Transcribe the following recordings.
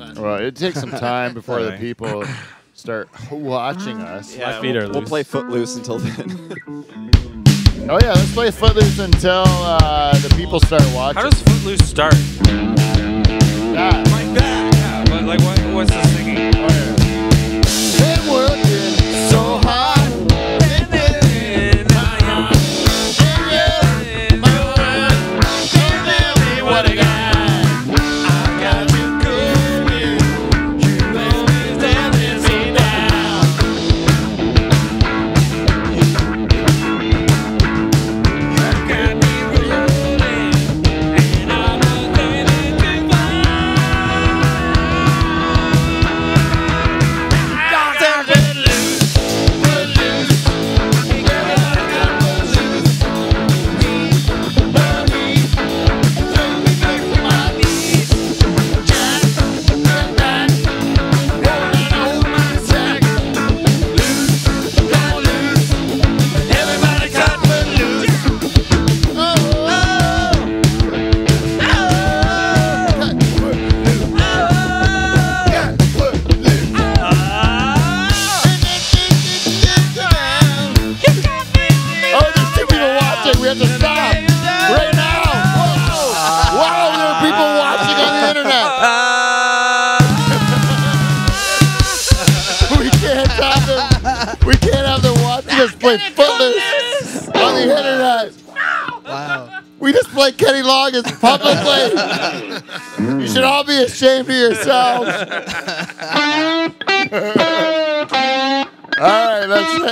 but Well, it takes some time before the people start watching us. Yeah, my feet are loose. We'll play Footloose until then. Oh yeah, let's play Footloose until the people start watching. How does Footloose start? That. Like that. Yeah, but like what's the singing? Been working so hard. What I got. Play Footloose on the internet. Wow. We just play Kenny Loggins publicly. You should all be ashamed of yourselves. All right, let's do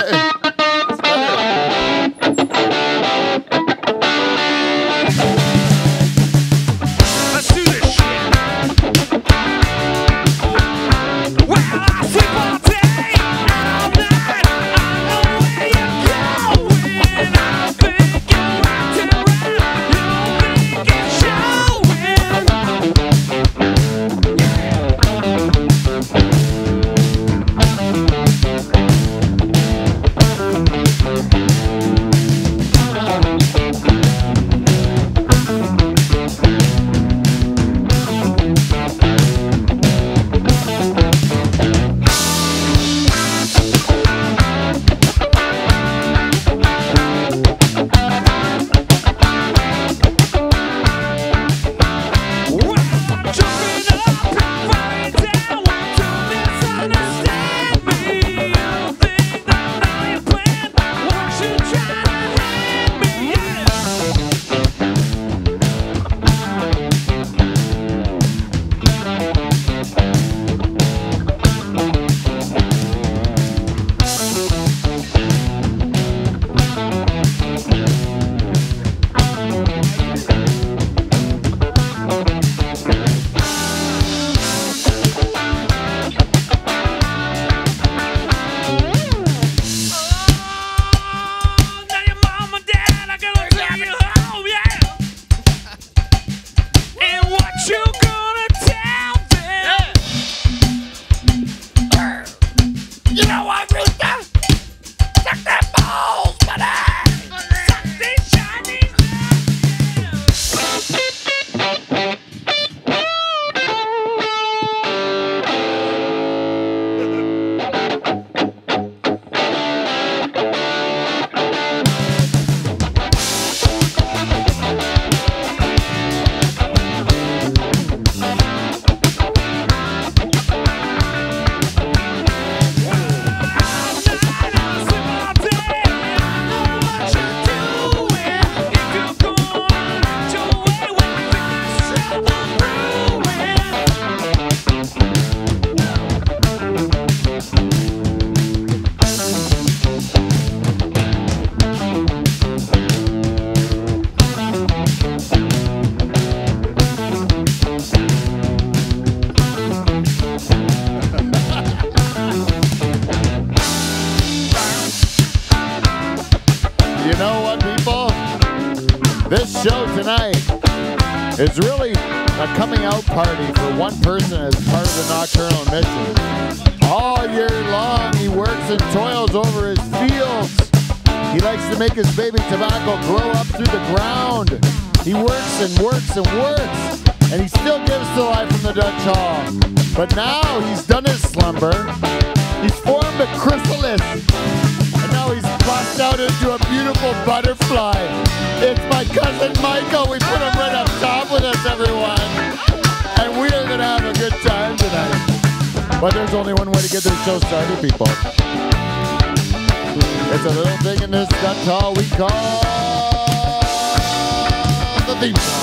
this shit. Well, I sleep all day and all night. This show tonight is really a coming out party for one person as part of the Nocturnal Mission. All year long, he works and toils over his fields. He likes to make his baby tobacco grow up through the ground. He works and works and works, and he still gives to life from the Dutch Hall. But now he's done his slumber. He's formed a chrysalis. And now he's bust out into a beautiful butterfly. It's my cousin Michael. We put him right up top with us, everyone. And we are going to have a good time tonight. But there's only one way to get this show started, people. It's a little thing in this Dutch Hall we call the theme song.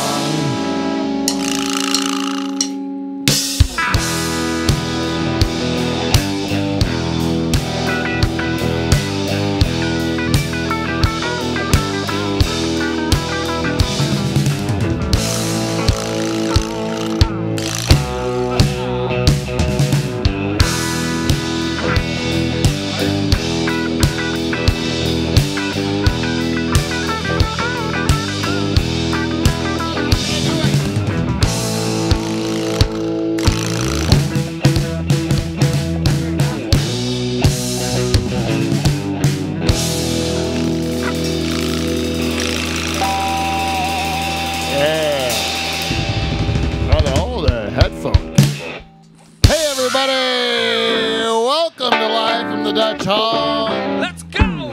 Dutch Hall. Let's go!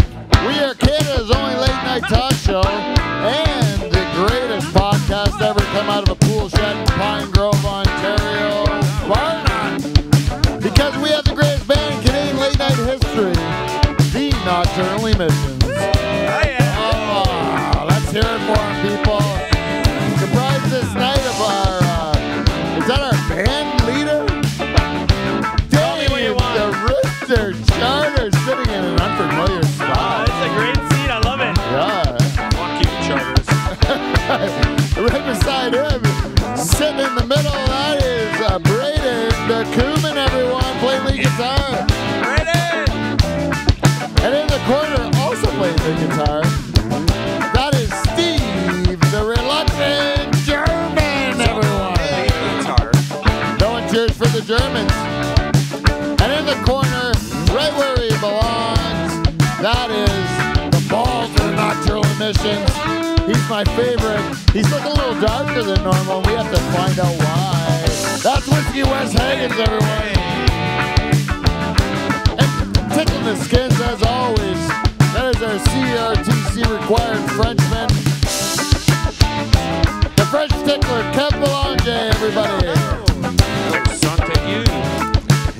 We are Canada's only late night talk show and the greatest podcast ever come out of a pool shed in Pine Grove, Ontario. Bar none. Because we have the greatest band in Canadian late night history, the Nocturnal Emissions. Oh, yeah. Oh, let's hear it for them, people. Surprise this night of our, is that our band leader? Their charter sitting in an unfamiliar spot. It's a great seat. I love it. Yeah. Fuck you, Charters. Right beside him, sitting in the middle, that is Braden Kuman, everyone, playing lead guitar. Braden! And in the corner, also playing the guitar, that is Steve, the reluctant German, everyone. Guitar. No one cheers for the Germans. And in the corner, right where he belongs, that is the balls of the Nocturnal Emissions. He's my favorite. He's looking a little darker than normal. We have to find out why. That's Whiskey West Hagens, everyone. And tickling the skins as always. That is our CRTC required Frenchman. The French tickler, Kev Belanger, everybody.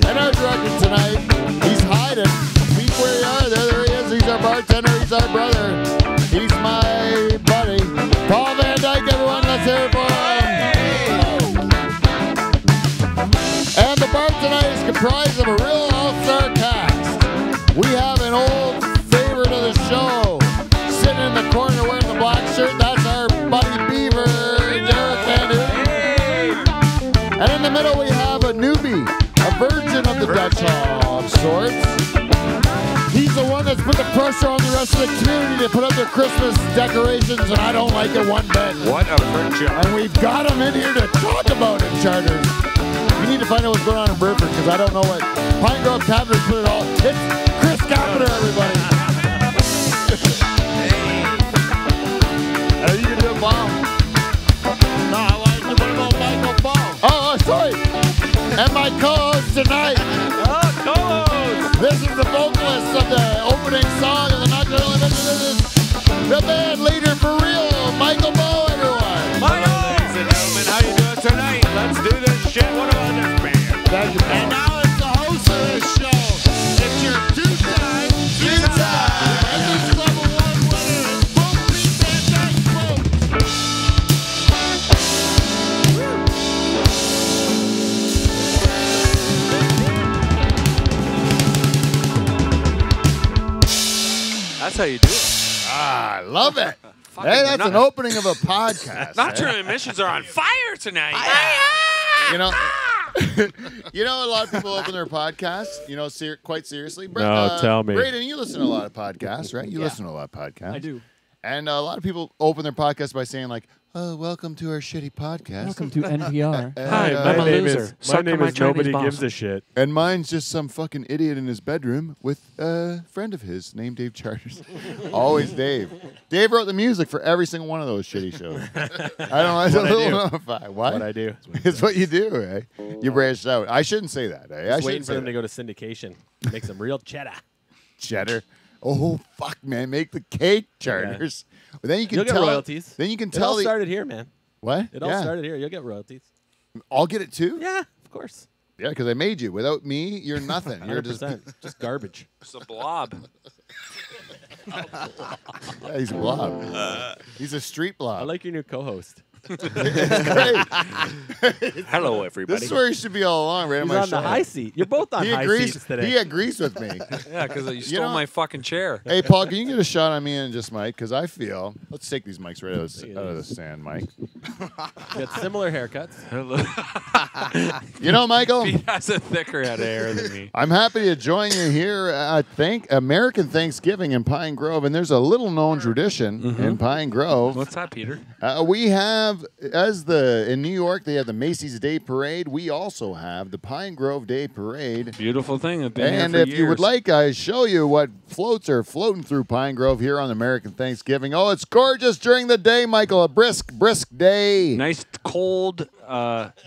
And our director tonight, he's hiding. Peep where you are. There he is. He's our bartender. He's our brother. He's my buddy. Paul Van Dyke, everyone. Let's hear it for him. And the bar tonight is comprised of a real all-star cast. We have an old favorite of the show. Sitting in the corner wearing the black shirt. That's our buddy Beaver, Derek Van Houten. And in the middle we have a newbie. A virgin of the Dutch Hall of sorts. He's the one that's put the pressure on the rest of the community to put up their Christmas decorations, and I don't like it one bit. What a friend job. And we've got him in here to talk about it, Charters. We need to find out what's going on in Burford, because I don't know what Pine Grove Capital put it all. It's Chris Carpenter, everybody. Are you going to do a bomb? No, I like to put about Michael Ball. Oh, sorry. And my co-host tonight. Oh, co-host. This is the vocalist of the opening song of the Nocturnal Emissions. The band leader for real, Michael Bow, everyone. Michael! Ladies and gentlemen, how you doing tonight? Let's do this shit. What about this band? Thank you, And now it's the host of this show. It's your two-time Emissions Level 1 winner, Both Pete Van Dyke, folks. That's how you do it. Ah, I love it. Fucking Hey, that's not- an opening of a podcast. Nocturnal Emissions are on fire tonight. You know, you know, a lot of people open their podcasts, you know, quite seriously. No, tell me. Braden, you listen to a lot of podcasts, right? You listen to a lot of podcasts. I do. And a lot of people open their podcast by saying like, "Oh, welcome to our shitty podcast." Welcome to NPR. Hi, I'm a my name loser. is Suck on my Chinese Nobody boss. Gives a Shit. And mine's just some fucking idiot in his bedroom with a friend of his named Dave Charters. Always Dave. Dave wrote the music for every single one of those shitty shows. I don't know. It's a What I little do. notified. What? What I do. It's what you do, eh? You branched out. I shouldn't say that, eh? I Just waiting shouldn't for say them to that. go to syndication. Make some real cheddar. Cheddar. Oh, fuck, man. Make the cake, Charters. But then you can You'll get tell. royalties. Then you can It tell. all started here, man. What? It all Yeah. started here. You'll get royalties. I'll get it too? Yeah, of course. Yeah, because I made you. Without me, you're nothing. You're 100%. Just garbage. It's a blob. Yeah, he's a blob. He's a street blob. I like your new co-host. Great. Hello, everybody. This is where he should be all along, right He's on my on the shoulder. high seat. You're both on He high agrees. seats today. He agrees with me. Yeah, because you stole know- my fucking chair. Hey, Paul, can you get a shot on me and just Mike? Because I feel. Let's take these mics right out of the stand, Mike. You got similar haircuts. Hello. You know, Michael, He has a thicker head of hair than me. I'm happy to join you here at American Thanksgiving in Pine Grove, and there's a little-known tradition in Pine Grove. What's that, Peter? We have, in New York, they have the Macy's Day Parade. We also have the Pine Grove Day Parade. Beautiful thing. I've been And here if for you would years. like, I show you what floats are floating through Pine Grove here on American Thanksgiving. Oh, it's gorgeous during the day, Michael. A brisk day. Nice cold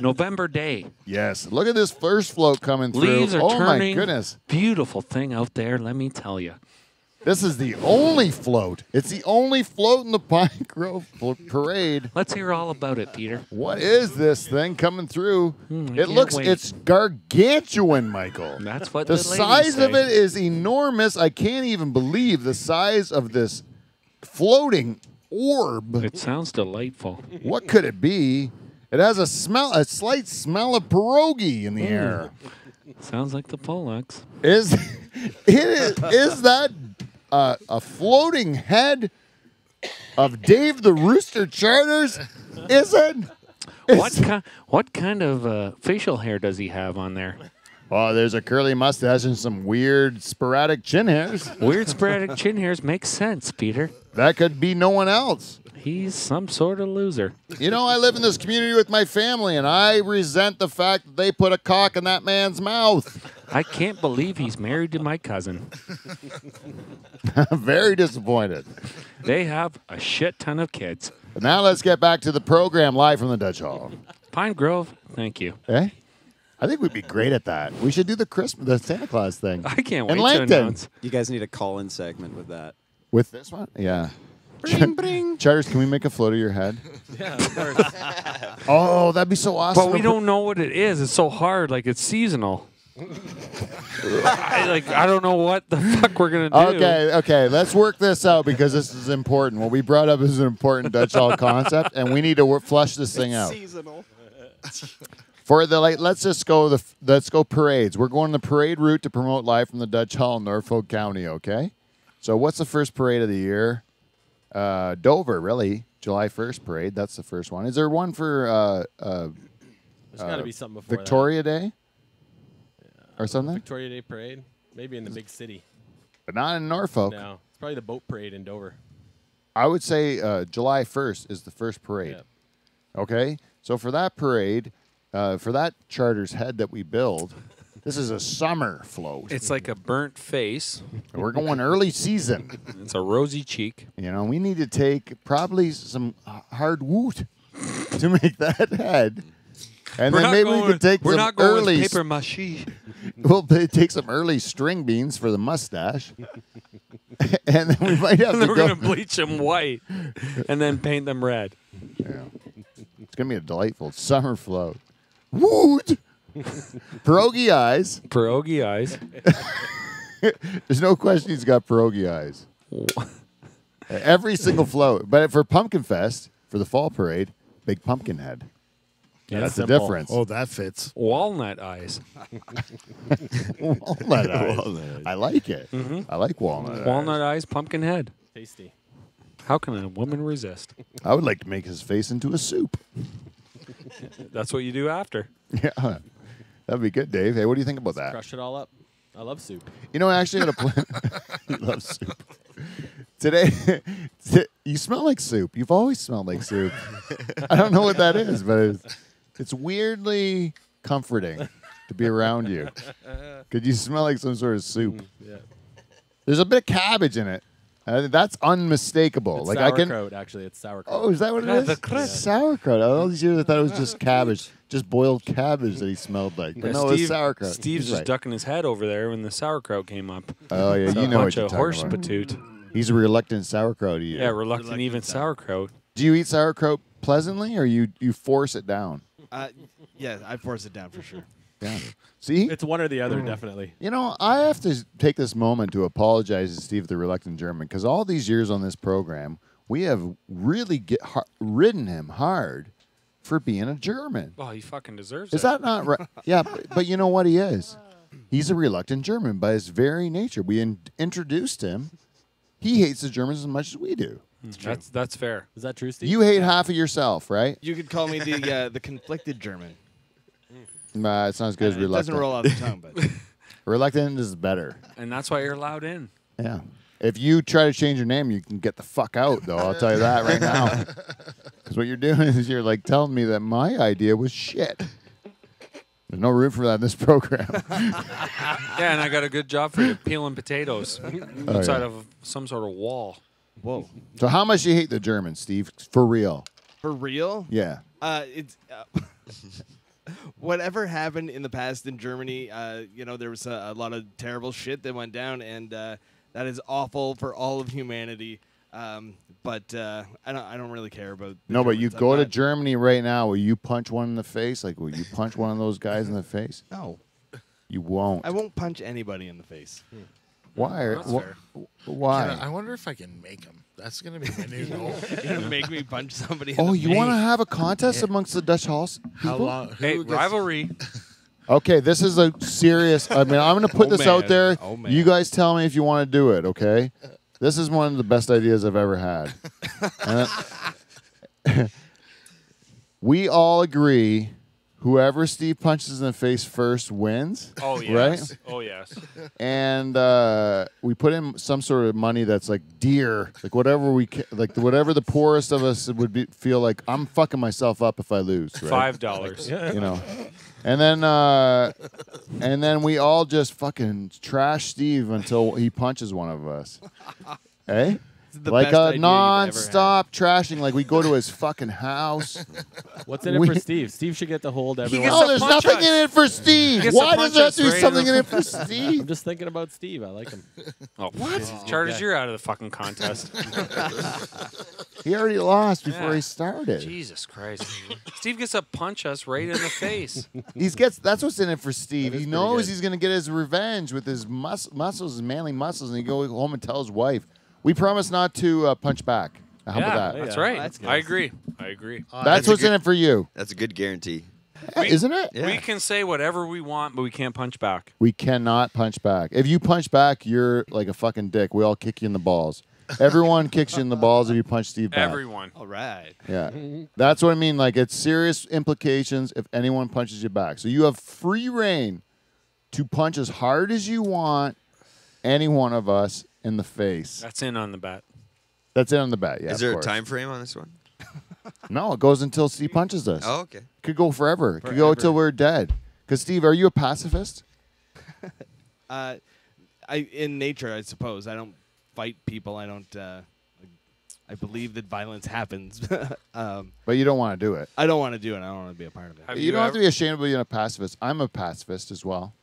November day. Yes. Look at this first float coming through. Leaves are Oh, my turning. goodness. Beautiful thing out there, let me tell you. This is the only float. It's the only float in the Pine Grove Parade. Let's hear all about it, Peter. What is this thing coming through? I It can't looks, wait. it's gargantuan, Michael. That's what The the ladies size of say. it is enormous. I can't even believe the size of this floating orb. It sounds delightful. What could it be? It has a slight smell of pierogi in the air. Sounds like the Polex. Is that a floating head of Dave the Rooster Charters? Is it? What kind of facial hair does he have on there? Oh, there's a curly mustache and some weird sporadic chin hairs. Weird sporadic chin hairs makes sense, Peter. That could be no one else. He's some sort of loser. You know, I live in this community with my family, and I resent the fact that they put a cock in that man's mouth. I can't believe he's married to my cousin. I'm very disappointed. They have a shit ton of kids. But now let's get back to the program live from the Dutch Hall. Pine Grove, thank you. Eh? I think we'd be great at that. We should do the Santa Claus thing. I can't In wait to Langton. announce. You guys need a call-in segment with that. With this one? Yeah. Charters, can we make a float of your head? Yeah, of course. Oh, that'd be so awesome. But we don't know what it is. It's so hard. Like, it's seasonal. I don't know what the fuck we're going to do. Okay. Let's work this out because this is important. What we brought up is an important Dutch Hall concept, and we need to flush this thing out. Seasonal. For the let's go parades. We're going the parade route to promote live from the Dutch Hall in Norfolk County. Okay. So what's the first parade of the year? Dover, really. July 1st parade. That's the first one. Is there one for There's got to be something before Victoria Day or that. something? Victoria Day parade. Maybe in the big city. But not in Norfolk. No, it's probably the boat parade in Dover. I would say July 1st is the first parade. Yep. Okay? So for that parade, for that charter's head that we build, this is a summer float. It's like a burnt face. We're going early season. It's a rosy cheek. You know, we need to take probably some hard woot to make that head. And then maybe we could take We're some not going early with paper mache. we'll take some early string beans for the mustache. And then we might have And to then we're go. going to bleach them white and then paint them red. Yeah. It's going to be a delightful summer float. Woot! Pierogi eyes. Pierogi eyes. There's no question he's got pierogi eyes. Every single float. But for Pumpkin Fest, for the fall parade, big pumpkin head. Yeah, That's the simple. difference. Oh, that fits. Walnut eyes. Walnut eyes. I like it. I like walnut eyes. Walnut eyes, pumpkin head. Tasty. How can a woman resist? I would like to make his face into a soup. That's what you do after. Yeah. That'd be good, Dave. Hey, what do you think about that? Crush it all up. I love soup. You know, I actually had a plan. He loves soup. Today, you smell like soup. You've always smelled like soup. I don't know what that is, but it's weirdly comforting to be around you. Because you smell like some sort of soup. Yeah. There's a bit of cabbage in it. That's unmistakable. It's like sauerkraut, actually. It's sauerkraut. Oh, is that what it Yeah, is? the crud. Sauerkraut. All these years I thought it was just cabbage, just boiled cabbage that he smelled like. But no, it's sauerkraut. Steve's He's just right. ducking his head over there when the sauerkraut came up. Oh yeah, So you a know what bunch you're of talking horse about. patoot. He's a reluctant sauerkraut eater. Yeah, reluctant even sauerkraut. Do you eat sauerkraut pleasantly, or you force it down? Yeah, I force it down for sure. Yeah. See, It's one or the other, definitely. you know, I have to take this moment to apologize to Steve the Reluctant German because all these years on this program, we have really ridden him hard for being a German. Well, he fucking deserves Is it. that not right? Yeah, but you know what he is? He's a reluctant German by his very nature. We introduced him. He hates the Germans as much as we do. That's fair. Is that true, Steve? You hate half of yourself, right? You could call me the conflicted German. Nah, it's not as good as It doesn't reluctant. roll off the tongue, but Reluctant is better. And that's why you're allowed in. Yeah. If you try to change your name, you can get the fuck out, though. I'll tell you that right now. Because what you're doing is you're like telling me that my idea was shit. There's no room for that in this program. Yeah, and I got a good job for you, peeling potatoes outside of some sort of wall. whoa, So how much do you hate the Germans, Steve? For real? for real? Yeah. It's whatever happened in the past in Germany. There was a lot of terrible shit that went down, and that is awful for all of humanity. But I don't really care about. The No, but you Germans. go I'm to not- Germany right now. Will you punch one in the face? Like, will you punch one of those guys in the face? No, You won't. I won't punch anybody in the face. Why? That's fair. Why? I wonder if I can make them. That's gonna be my new goal. You're gonna make me punch somebody. Oh, in the you face. want to have a contest amongst the Dutch Halls? How long? Who Hey, gets- rivalry. Okay, this is a serious. I mean, I'm going to put Oh, this out man. there. Oh, man. You guys tell me if you want to do it. Okay, this is one of the best ideas I've ever had. And we all agree, whoever Steve punches in the face first wins. Oh, yes. Right? Oh, yes. And we put in some sort of money that's like dear, like whatever whatever the poorest of us would feel like. I'm fucking myself up if I lose. Right? $5. You know, and then we all just fucking trash Steve until he punches one of us. Eh? The Like best idea a you've ever non-stop trashing. Like we go to his fucking house. What's in it for Steve? Steve should get to hold everyone. gets Oh, to there's punch nothing us. in it for Steve. gets to Why does punch there have us to be right something in in the- it for Steve? I'm just thinking about Steve. I like him. Oh, what? Charters, okay. you're out of the fucking contest. He already lost before he started. Jesus Christ. Steve gets to punch us right in the face. That's what's in it for Steve. That He is pretty knows good. he's going to get his revenge with his muscles, his manly muscles, and he go home and tell his wife, "We promise not to punch back." How Yeah, about that? that's Yeah. right. That's good. I agree. That's what's in it for you, That's a good guarantee. isn't it? Yeah. We can say whatever we want, but we can't punch back. We cannot punch back. If you punch back, you're like a fucking dick. We all kick you in the balls. Everyone kicks you in the balls if you punch Steve back. Everyone. All right. Yeah. That's what I mean. Like, it's serious implications if anyone punches you back. So you have free reign to punch as hard as you want any one of us in the face. That's in on the bet. That's it on the bet. Yeah. Is there of a course. time frame on this one? No, it goes until Steve punches us. Oh, okay. Could go forever. Could go until we're dead. Because, Steve, are you a pacifist? In nature, I suppose. I don't fight people. I don't. I believe that violence happens. But you don't want to do it. I don't want to do it. I don't want to be a part of it. Have You don't have to ever- be ashamed of being a pacifist. I'm a pacifist as well.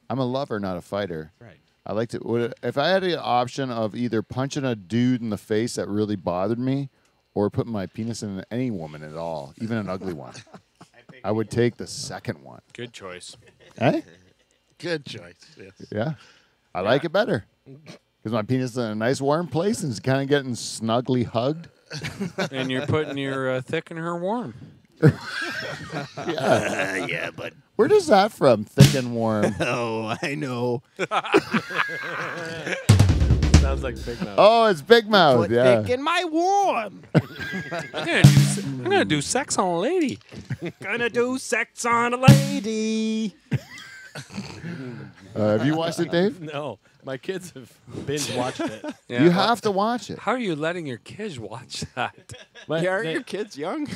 I'm a lover, not a fighter. Right. I like to. If I had the option of either punching a dude in the face that really bothered me, or putting my penis in any woman at all, even an ugly one, I would take the second one. Good choice. Eh? Good choice. Yes. Yeah, I like it better because my penis is in a nice warm place and it's kind of getting snugly hugged. And you're putting your thick in her warm. Yeah. Yeah, but Where does that from? Thick and warm. oh, I know. Sounds like Big Mouth. Oh, it's Big Mouth. Yeah. in my warm. I'm gonna do sex on a lady. Gonna do sex on a lady. Have you watched it, Dave? No, My kids have binge watched it. Yeah, You well, have to watch it. How are you letting your kids watch that? My, Yeah, are they- your kids young?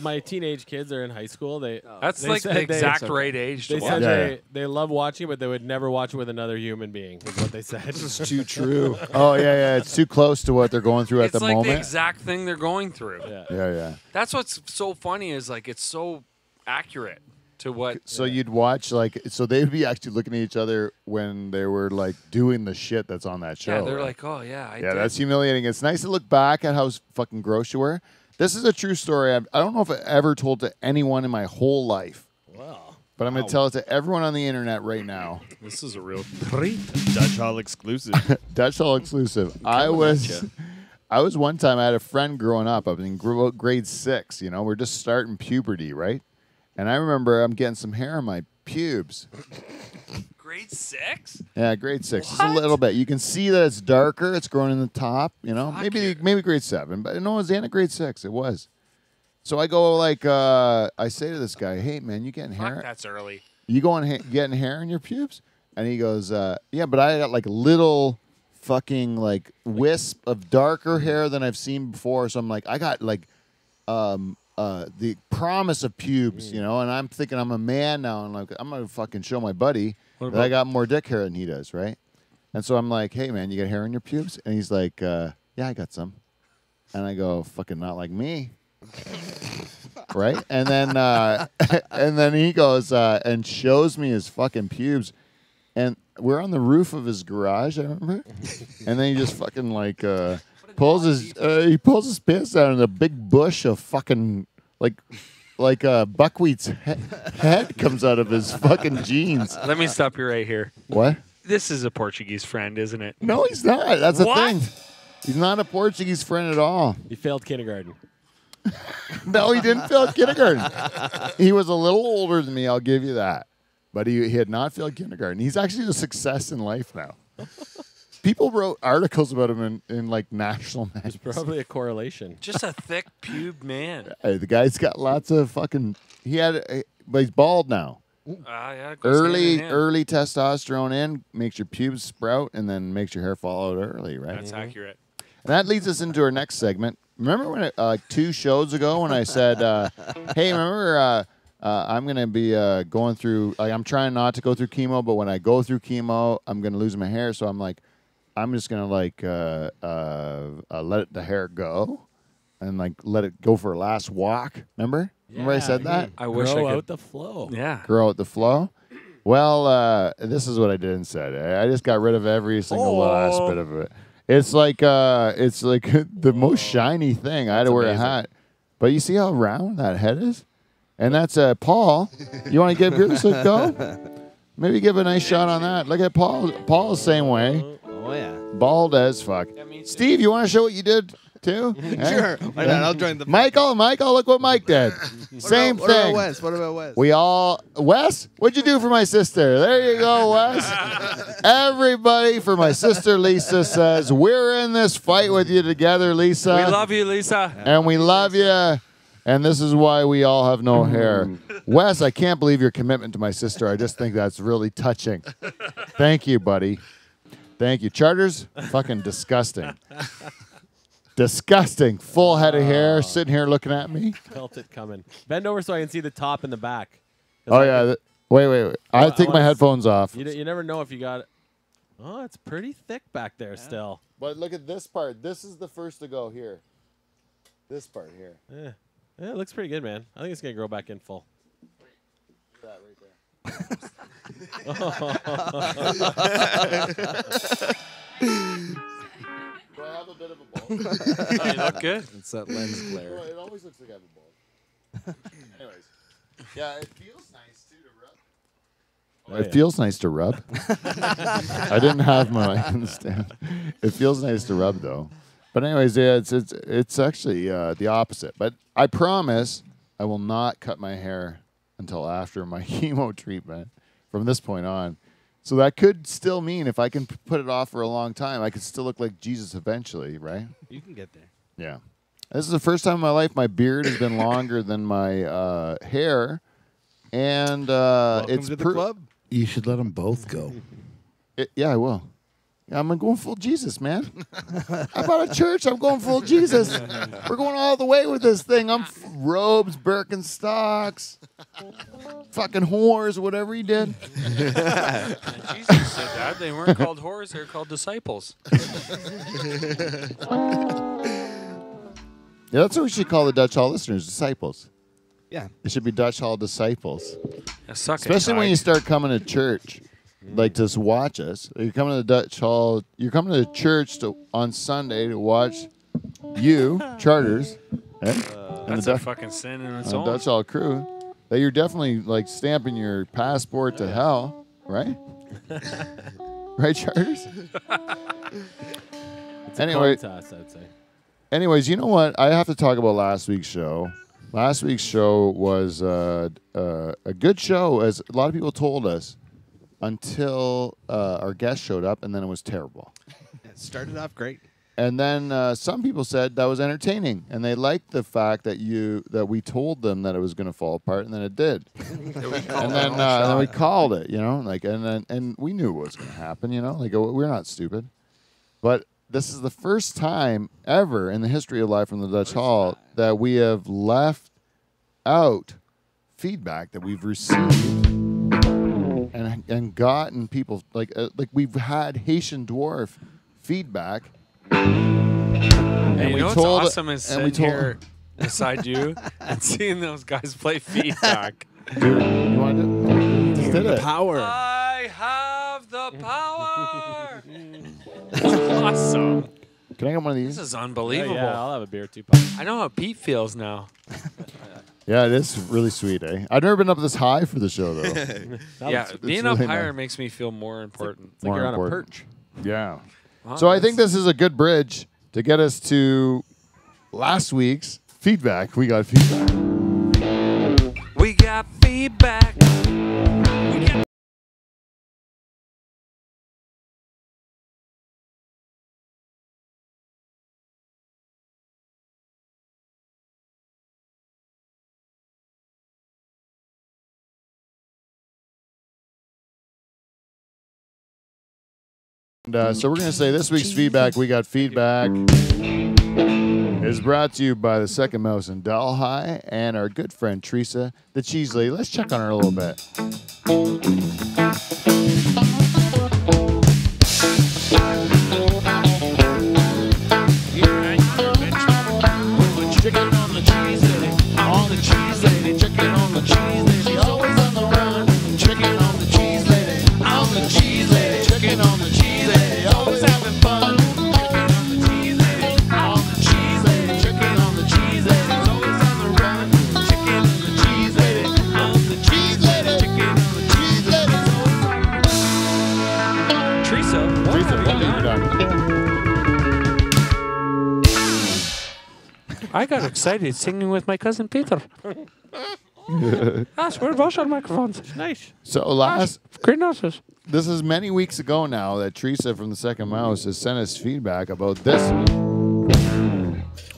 my teenage kids are in high school. That's They like said the they- exact it's okay. right age to They watch. said Yeah. they love watching, but they would never watch it with another human being. Is what they said. It's too true. Oh yeah, it's too close to what they're going through at It's the like the moment. exact thing they're going through. Yeah. Yeah. That's what's so funny is like it's so accurate to what. So you'd watch so they'd be actually looking at each other when they were like doing the shit that's on that show. Yeah, they're right? like, oh yeah, I Yeah, did. that's humiliating. It's nice to look back at how fucking gross you were. This is a true story. I don't know if I ever told to anyone in my whole life, Wow. but I'm going to tell it to everyone on the internet right now. This is a real treat. Dutch Hall exclusive. Dutch Hall exclusive. I was one time, I had a friend growing up. I was in grade 6. You know, we're just starting puberty, right? And I remember I'm getting some hair on my pubes. Grade 6? Yeah, grade 6. Just a little bit. You can see that it's darker. It's growing in the top. You know, Fuck maybe you. maybe grade 7, but no, it was in at grade 6. It was. So I go like, I say to this guy, "Hey man, you getting Fuck, hair? that's early. You going getting hair in your pubes?" And he goes, "Yeah, but I got like little fucking like wisp of darker hair than I've seen before." So I'm like, I got like the promise of pubes, you know, and I'm thinking I'm a man now, and like I'm gonna fucking show my buddy that I got more dick hair than he does, right? And so I'm like, "Hey man, you got hair in your pubes?" And he's like, "Yeah, I got some." And I go, "Fucking not like me." Right? And then and then he goes and shows me his fucking pubes. And we're on the roof of his garage, I remember. And then he just fucking like pulls his pants down and a big bush of fucking like buckwheat's head comes out of his fucking jeans. Let me stop you right here. What? This is a Portuguese friend, isn't it? No, he's not. That's the What? thing. He's not a Portuguese friend at all. He failed kindergarten. No, he didn't fail kindergarten. He was a little older than me, I'll give you that. But he had not failed kindergarten. He's actually a success in life now. People wrote articles about him in like national There's magazines. probably a correlation. Just a thick pube man. Hey, the guy's got lots of fucking. But he's bald now. Yeah, it goes hand in hand. Early testosterone in makes your pubes sprout and then makes your hair fall out early, right? That's accurate. And that leads us into our next segment. Remember when 2 shows ago when I said, "Hey, remember I'm going to be going through. Like, I'm trying not to go through chemo, but when I go through chemo, I'm going to lose my hair. So I'm like, I'm just going to like let the hair go, and like let it go for a last walk. Remember? Remember I said that? I wish I Grow could. out the flow. Yeah. Grow out the flow. Well, this is what I did instead. I just got rid of every single last bit of it. It's like the most shiny thing. I had to wear amazing. a hat, but you see how round that head is, and that's Paul. You want to give yours a go? Maybe give a nice shot on that. Look at Paul. Paul's the same way, Oh yeah. bald as fuck. Steve, you want to show what you did too? Sure. Why not? I'll join the. Michael, look what Mike did. Same What about thing. Wes? What about Wes? Wes, what'd you do for my sister? There you go, Wes. Everybody for my sister Lisa says, we're in this fight with you together, Lisa. We love you, Lisa. And we love you. And this is why we all have no hair. Wes, I can't believe your commitment to my sister. I just think that's really touching. Thank you, buddy. Thank you. Charters, fucking disgusting. Disgusting. Full head of hair, sitting here looking at me. Felt it coming. Bend over so I can see the top and the back. 'Cause Oh, I yeah. can- Wait. I take my wanna- headphones off. You never know if you got. Oh, it's pretty thick back there still. But look at this part. This is the first to go here. This part here. Yeah, it looks pretty good, man. I think it's gonna grow back in full. That right there. Do I have a bit of a bald? You look good. It's that lens glare. Well, it always looks like I have a bald. Anyways. Yeah, it feels nice too to rub. It feels nice to rub. I didn't have my stand. It feels nice to rub though. But anyways, yeah, it's actually the opposite. But I promise I will not cut my hair until after my chemo treatment from this point on. So that could still mean if I can put it off for a long time, I could still look like Jesus eventually, right? You can get there. Yeah. This is the first time in my life my beard has been longer than my hair. And Welcome it's to the club. You should let them both go. Yeah, I will. Yeah, I'm going full Jesus, man. I bought a church. I'm going full Jesus. We're going all the way with this thing. I'm robes, Birkenstocks, fucking whores, whatever he did. Jesus said that. They weren't called whores. They were called disciples. Yeah, that's what we should call the Dutch Hall listeners, disciples. Yeah. It should be Dutch Hall disciples. Yeah, suck it, Especially when Ty. you start coming to church, like to watch us. You're coming to the Dutch Hall. You're coming to church on Sunday to watch you, Charters, and That's the a fucking sin in its the own. Dutch Hall crew. That you're definitely like stamping your passport to hell, right? Right, Charters? It's Anyway. a coin toss, I'd say. Anyways, you know what? I have to talk about last week's show. Last week's show was a good show, as a lot of people told us, until our guest showed up, and then it was terrible. It started off great. And then some people said that was entertaining, and they liked the fact that we told them that it was going to fall apart, and then it did. And then we called it, and we knew what was going to happen, like we're not stupid. But this is the first time ever in the history of Live from the Dutch Hall that we have left out feedback that we've received and gotten people like we've had Haitian Dwarf feedback. And we you know what's told- awesome is and we sitting told- here beside you and seeing those guys play feedback. Dude, you wanted to just did it. Power. I have the power. That's awesome. Can I get one of This these? is unbelievable. Yeah, I'll have a beer too, Pop. I know how Pete feels now. Yeah, it is really sweet, eh? I've never been up this high for the show though. Yeah, it's being really up higher nice. makes me feel more important. It's like More you're on a important. perch. Yeah. Wow, So I think that's- this is a good bridge to get us to last week's feedback. We got feedback. we got feedback. We got And, so we're going to say this week's feedback, we got feedback, is brought to you by the Second Mouse in Delhi and our good friend Teresa, the cheese lady. Let's check on her a little bit. Chicken on the cheese lady, on the cheese lady, chicken on the cheese lady, she's always on the run. Chicken on the cheese lady, on the cheese lady, chicken on the cheese lady, always having fun. Chicken on the cheese lady, on the cheese lady, chicken on the cheese lady, she's always on the run. Chicken on the cheese lady, on the cheese lady, chicken on the cheese lady, she's always on the run. Teresa. Teresa, what have you done? I got excited singing with my cousin Peter. That's where was our microphones. Nice. So last, Great noses. this is many weeks ago now that Teresa from the Second Mouse has sent us feedback about this.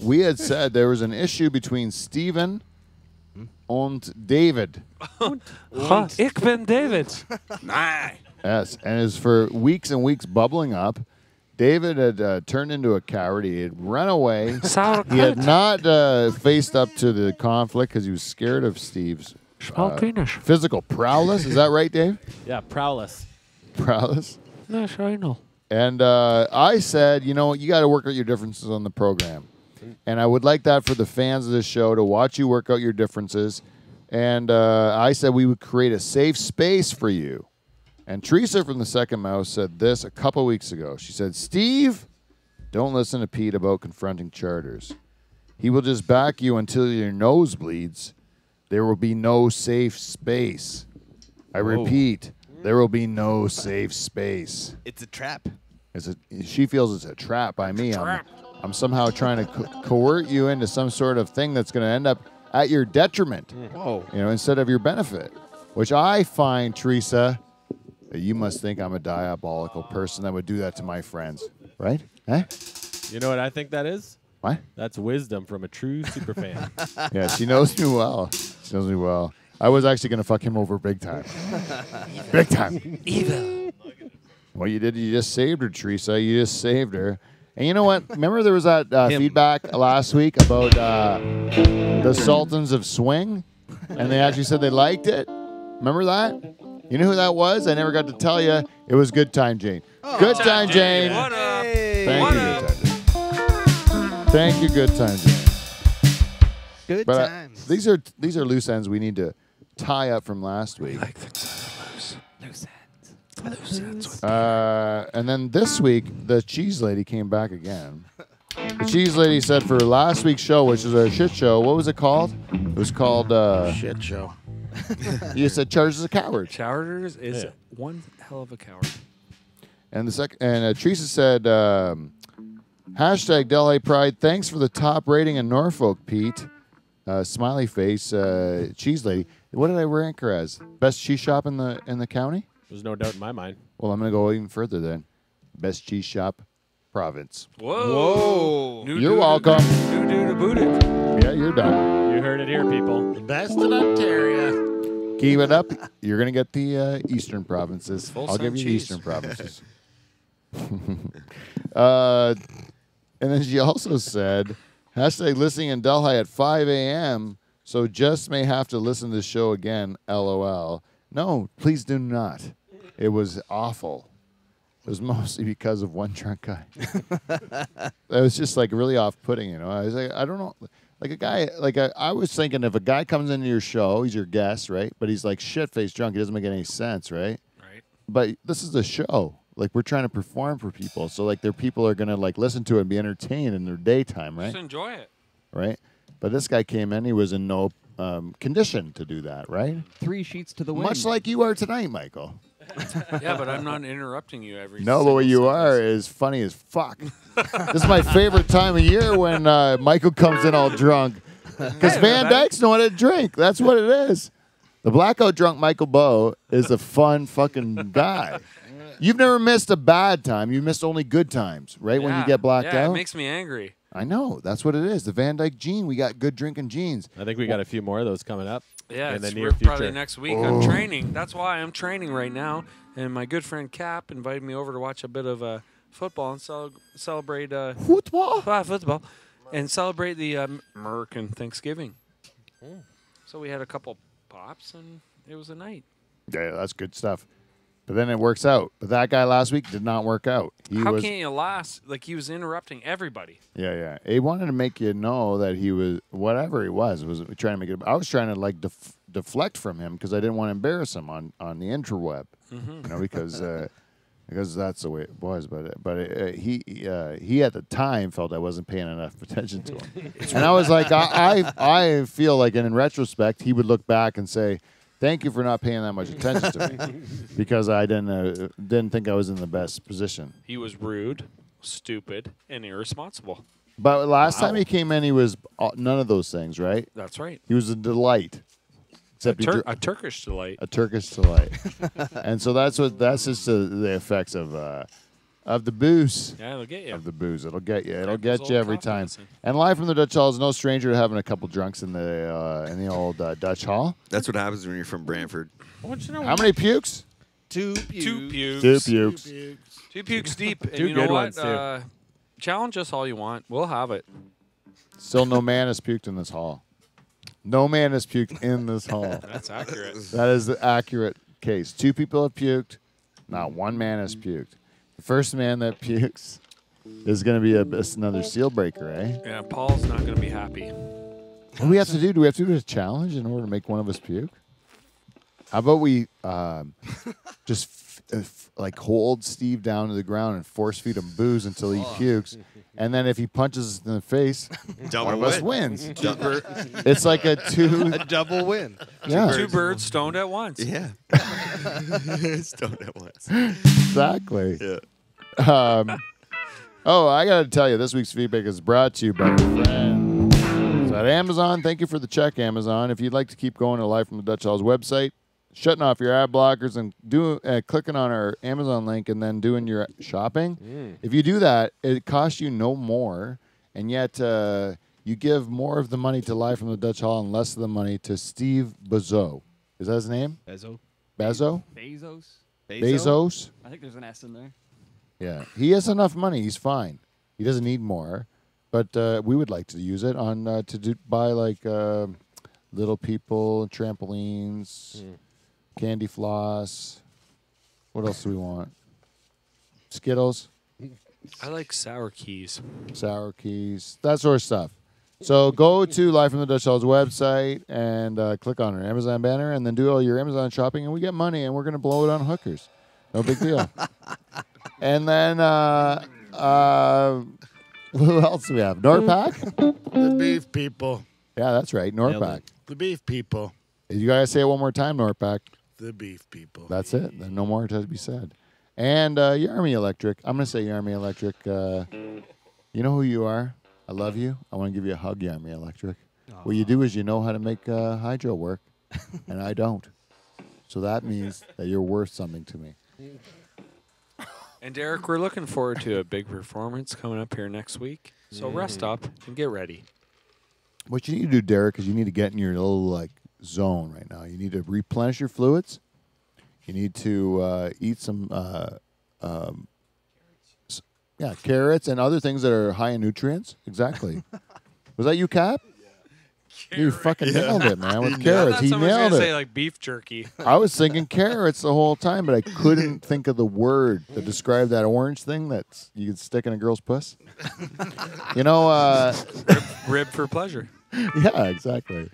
We had said there was an issue between Steven and David. Ha, ik ben David. Yes, and it was for weeks and weeks bubbling up. David had turned into a coward. He had run away. He had not faced up to the conflict because he was scared of Steve's physical prowess. Is that right, Dave? Yeah, prowess. Prowess. Yes, I know. And I said, you got to work out your differences on the program. And I would like that for the fans of this show to watch you work out your differences. And I said we would create a safe space for you. And Teresa from the Second Mouse said this a couple weeks ago. She said, Steve, don't listen to Pete about confronting Charters. He will just back you until your nose bleeds. There will be no safe space. I repeat, there will be no safe space. It's a trap. She feels it's a trap by me. I'm somehow trying to coerce you into some sort of thing that's going to end up at your detriment. Whoa. Instead of your benefit. Which I find, Teresa, that you must think I'm a diabolical person that would do that to my friends. Right? Eh? You know what I think that is? What? That's wisdom from a true superfan. Yeah, she knows me well. She knows me well. I was actually going to fuck him over big time. Big time. Evil. Well, you did. You just saved her, Teresa. You just saved her. And you know what? Remember there was that feedback last week about the Sultans of Swing? And they actually said they liked it. Remember that? You know who that was? I never got to tell you. It was Good Time Jane. Good Time Jane. What up? Thank What you, up? Good Time Jane. Thank you, Good Time Jane. Good But times. these are loose ends we need to tie up from last week. Like things loose. Loose ends. And then this week, the cheese lady came back again. The cheese lady said for last week's show, which is a shit show, what was it called? It was called, Shit show. you said Charles is a coward. Chowders is one hell of a coward. And Teresa said, hashtag Delhi Pride, thanks for the top rating in Norfolk, Pete. Smiley face, cheese lady. What did I rank her as? Best cheese shop in the county? There's no doubt in my mind. Well, I'm going to go even further then. Best cheese shop, province. Whoa. New You're dude- welcome. New dude to boot it. Yeah, you're done. You heard it here, people. Best in Ontario. Keep it up. You're going to get the eastern provinces. Full I'll give sun you cheese. eastern provinces. And then she also said, hashtag listening in Delhi at 5 a.m., so just may have to listen to the show again, LOL. No, please do not. It was awful. It was mostly because of one drunk guy. It was just like really off-putting, you know. I was like, I don't know. Like a guy, I was thinking if a guy comes into your show, he's your guest, right? But he's like shit-faced drunk. He doesn't make any sense, right? Right. But this is a show. Like we're trying to perform for people, so like their people are gonna like listen to it and be entertained in their daytime, right? Just enjoy it. Right. But this guy came in; he was in no condition to do that, right? 3 sheets to the wind. Much like you are tonight, Michael. Yeah, but I'm not interrupting you every. No, but what you are is funny as fuck. This is my favorite time of year when Michael comes in all drunk, because Van Dykes know how to drink. That's what it is. The blackout drunk Michael Bowe is a fun fucking guy. You've never missed a bad time. You missed only good times, right? When you get blacked yeah, out. it makes me angry. I know. That's what it is. The Van Dyke gene. We got good drinking genes. I think we got a few more of those coming up Yeah, in the it's near probably future. next week. I'm training. That's why I'm training right now. And my good friend Cap invited me over to watch a bit of football and celebrate Football. football and celebrate the American Thanksgiving. So we had a couple pops and it was a night. Yeah, that's good stuff. But then it works out. But that guy last week did not work out. How can't you last? Like he was interrupting everybody. Yeah. He wanted to make you know that he was whatever he was trying to make it. I was trying to like deflect from him because I didn't want to embarrass him on the interweb. You know, because that's the way it was. But he at the time felt I wasn't paying enough attention to him, and I was like, I feel like, and in retrospect, he would look back and say, "Thank you for not paying that much attention to me," because I didn't think I was in the best position. He was rude, stupid, and irresponsible. But last time he came in, he was none of those things, right? That's right. He was a delight. Except A Turkish delight. a Turkish delight. And so that's just the effects of the booze. Yeah, it'll get you. Of the booze. It'll get you. It'll Those get you old every coffee time. medicine. And live from the Dutch Hall is no stranger to having a couple drunks in the old Dutch Hall. That's what happens when you're from Brantford. How many pukes? Two Two pukes. Two pukes. Two pukes deep. And Two you know good what? ones, too. Challenge us all you want. We'll have it. Still no man has puked in this hall. No man has puked in this hall. That's accurate. That is the accurate case. 2 people have puked. Not one man has puked. The first man that pukes is going to be another seal breaker, eh? Yeah, Paul's not going to be happy. What do we have to do? Do we have to do a challenge in order to make one of us puke? How about we just like hold Steve down to the ground and force feed him booze until he pukes, and then if he punches us in the face, one of us wins. It's like a double win. Yeah, Two birds stoned at once. Yeah. Stoned at once. exactly. Yeah. Oh, I got to tell you, this week's feedback is brought to you by our friends at Amazon. Thank you for the check, Amazon. If you'd like to keep going to Live from the Dutch Hall's website, shutting off your ad blockers and clicking on our Amazon link and then doing your shopping, if you do that, it costs you no more, and yet you give more of the money to Live from the Dutch Hall and less of the money to Steve Bezos. Is that his name? Bezos. Bezos? Bezos. Bezos. I think there's an S in there. Yeah, he has enough money. He's fine. He doesn't need more. But we would like to use it on buy like little people, trampolines, candy floss. What else do we want? Skittles, I like sour keys. sour keys, that sort of stuff. So go to Live from the Dutch Hall's website and click on our Amazon banner, and then do all your Amazon shopping, and we get money, and we're gonna blow it on hookers. No big deal. And then who else do we have? Norpac. The beef people. Yeah, that's right. Norpac. The beef people. You gotta say it one more time, Norpac. The beef people. That's it. Then no more to be said. And Yarmy Electric. I'm gonna say Yarmy Electric. You know who you are. I love you. I want to give you a hug, Yarmy Electric. What you do is you know how to make hydro work, and I don't. So that means that you're worth something to me. And Derek, we're looking forward to a big performance coming up here next week. So rest up and get ready. What you need to do, Derek, is you need to get in your little like zone right now. You need to replenish your fluids. You need to eat some carrots and other things that are high in nutrients. Exactly. Was that you, Cap? You fucking nailed it, man, with carrots. He nailed it. Say like beef jerky. I was thinking carrots the whole time, but I couldn't think of the word to describe that orange thing that you could stick in a girl's puss. You know, Rib for pleasure. yeah, exactly.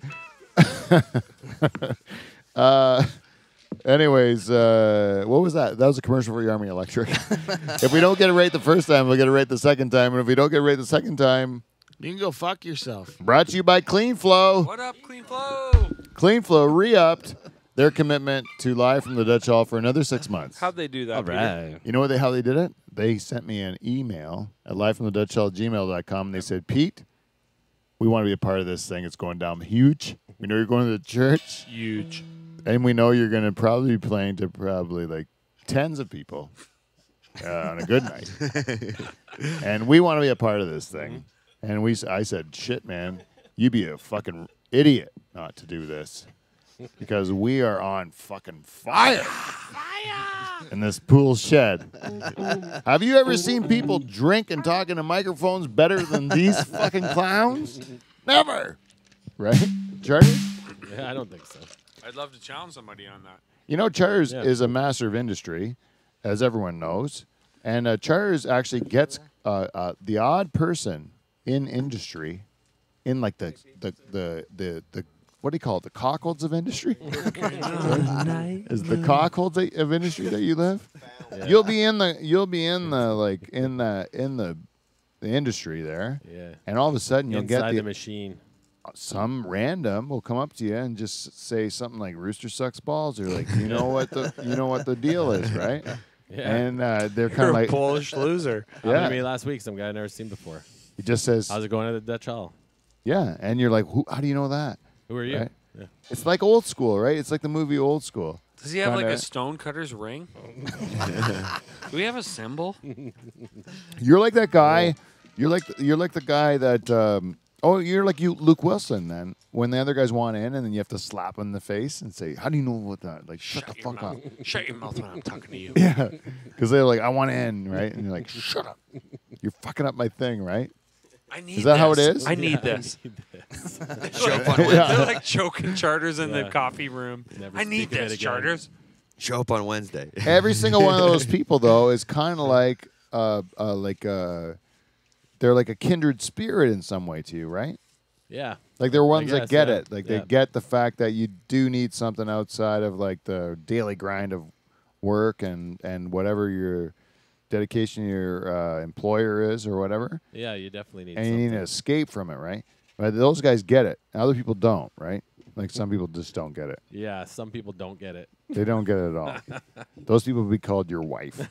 Anyways, what was that? That was a commercial for Yarmy Electric. If we don't get it right the first time, we'll get it right the second time. And if we don't get it right the second time, You can go fuck yourself. brought to you by Clean Flow. What up, Clean Flow? Clean Flow re-upped their commitment to Live from the Dutch Hall for another 6 months. How'd they do that? All Peter? right. You know how they did it? They sent me an email at livefromthedutchhall@gmail.com. And they said, Pete, we want to be a part of this thing. It's going down huge. We know you're going to the church. Huge. And we know you're going to probably be playing to probably like tens of people on a good night. And we want to be a part of this thing. And I said, shit, man, you'd be a fucking idiot not to do this. Because we are on fucking fire. In this pool shed. Have you ever seen people drink and talk into microphones better than these fucking clowns? Never. Right? Charter? Yeah, I don't think so. I'd love to challenge somebody on that. You know, Charters is a master of industry, as everyone knows. And Charters actually gets the odd person in industry, in like the what do you call it? The cockholds of industry? Is the cockholds of industry that you live? Yeah. You'll be in the industry there. Yeah. And all of a sudden you'll Inside get the machine. Some random will come up to you and just say something like "Rooster sucks balls" or like you know what the deal is, right? Yeah. And they're kind You're of a like Polish loser. Happened to me last week. Some guy I'd never seen before. he just says How's it going at the Dutch Hall? yeah, and you're like, how do you know that? Who are you? Right? Yeah. It's like Old School, right? It's like the movie Old School. Does he have like Kinda- a stone-cutter's ring? Do we have a symbol? You're like that guy. You're like the guy that. You're like Luke Wilson then. When the other guys want in, and then you have to slap him in the face and say, "How do you know what that?" Like, shut the fuck up. Shut your mouth when I'm talking to you. Yeah, because they're like, "I want in," right? And you're like, "Shut up! You're fucking up my thing," right? I need that how this. it is? I need this. Show up on Yeah. Wednesday. They're like choking Charters in the Yeah. coffee room. Never I need speak of it this, again. Charters. Show up on Wednesday. Every single one of those people, though, is kind of like they're like a kindred spirit in some way to you, right? Yeah. Like they're ones that guess, get yeah. it. Like they Yeah. get the fact that you do need something outside of like the daily grind of work and whatever your dedication to your employer is or whatever. Yeah, you definitely need And you something. need to escape from it, right? But those guys get it. Other people don't, right? Like some people just don't get it. Yeah, some people don't get it. They don't get it at all. Those people would be called your wife.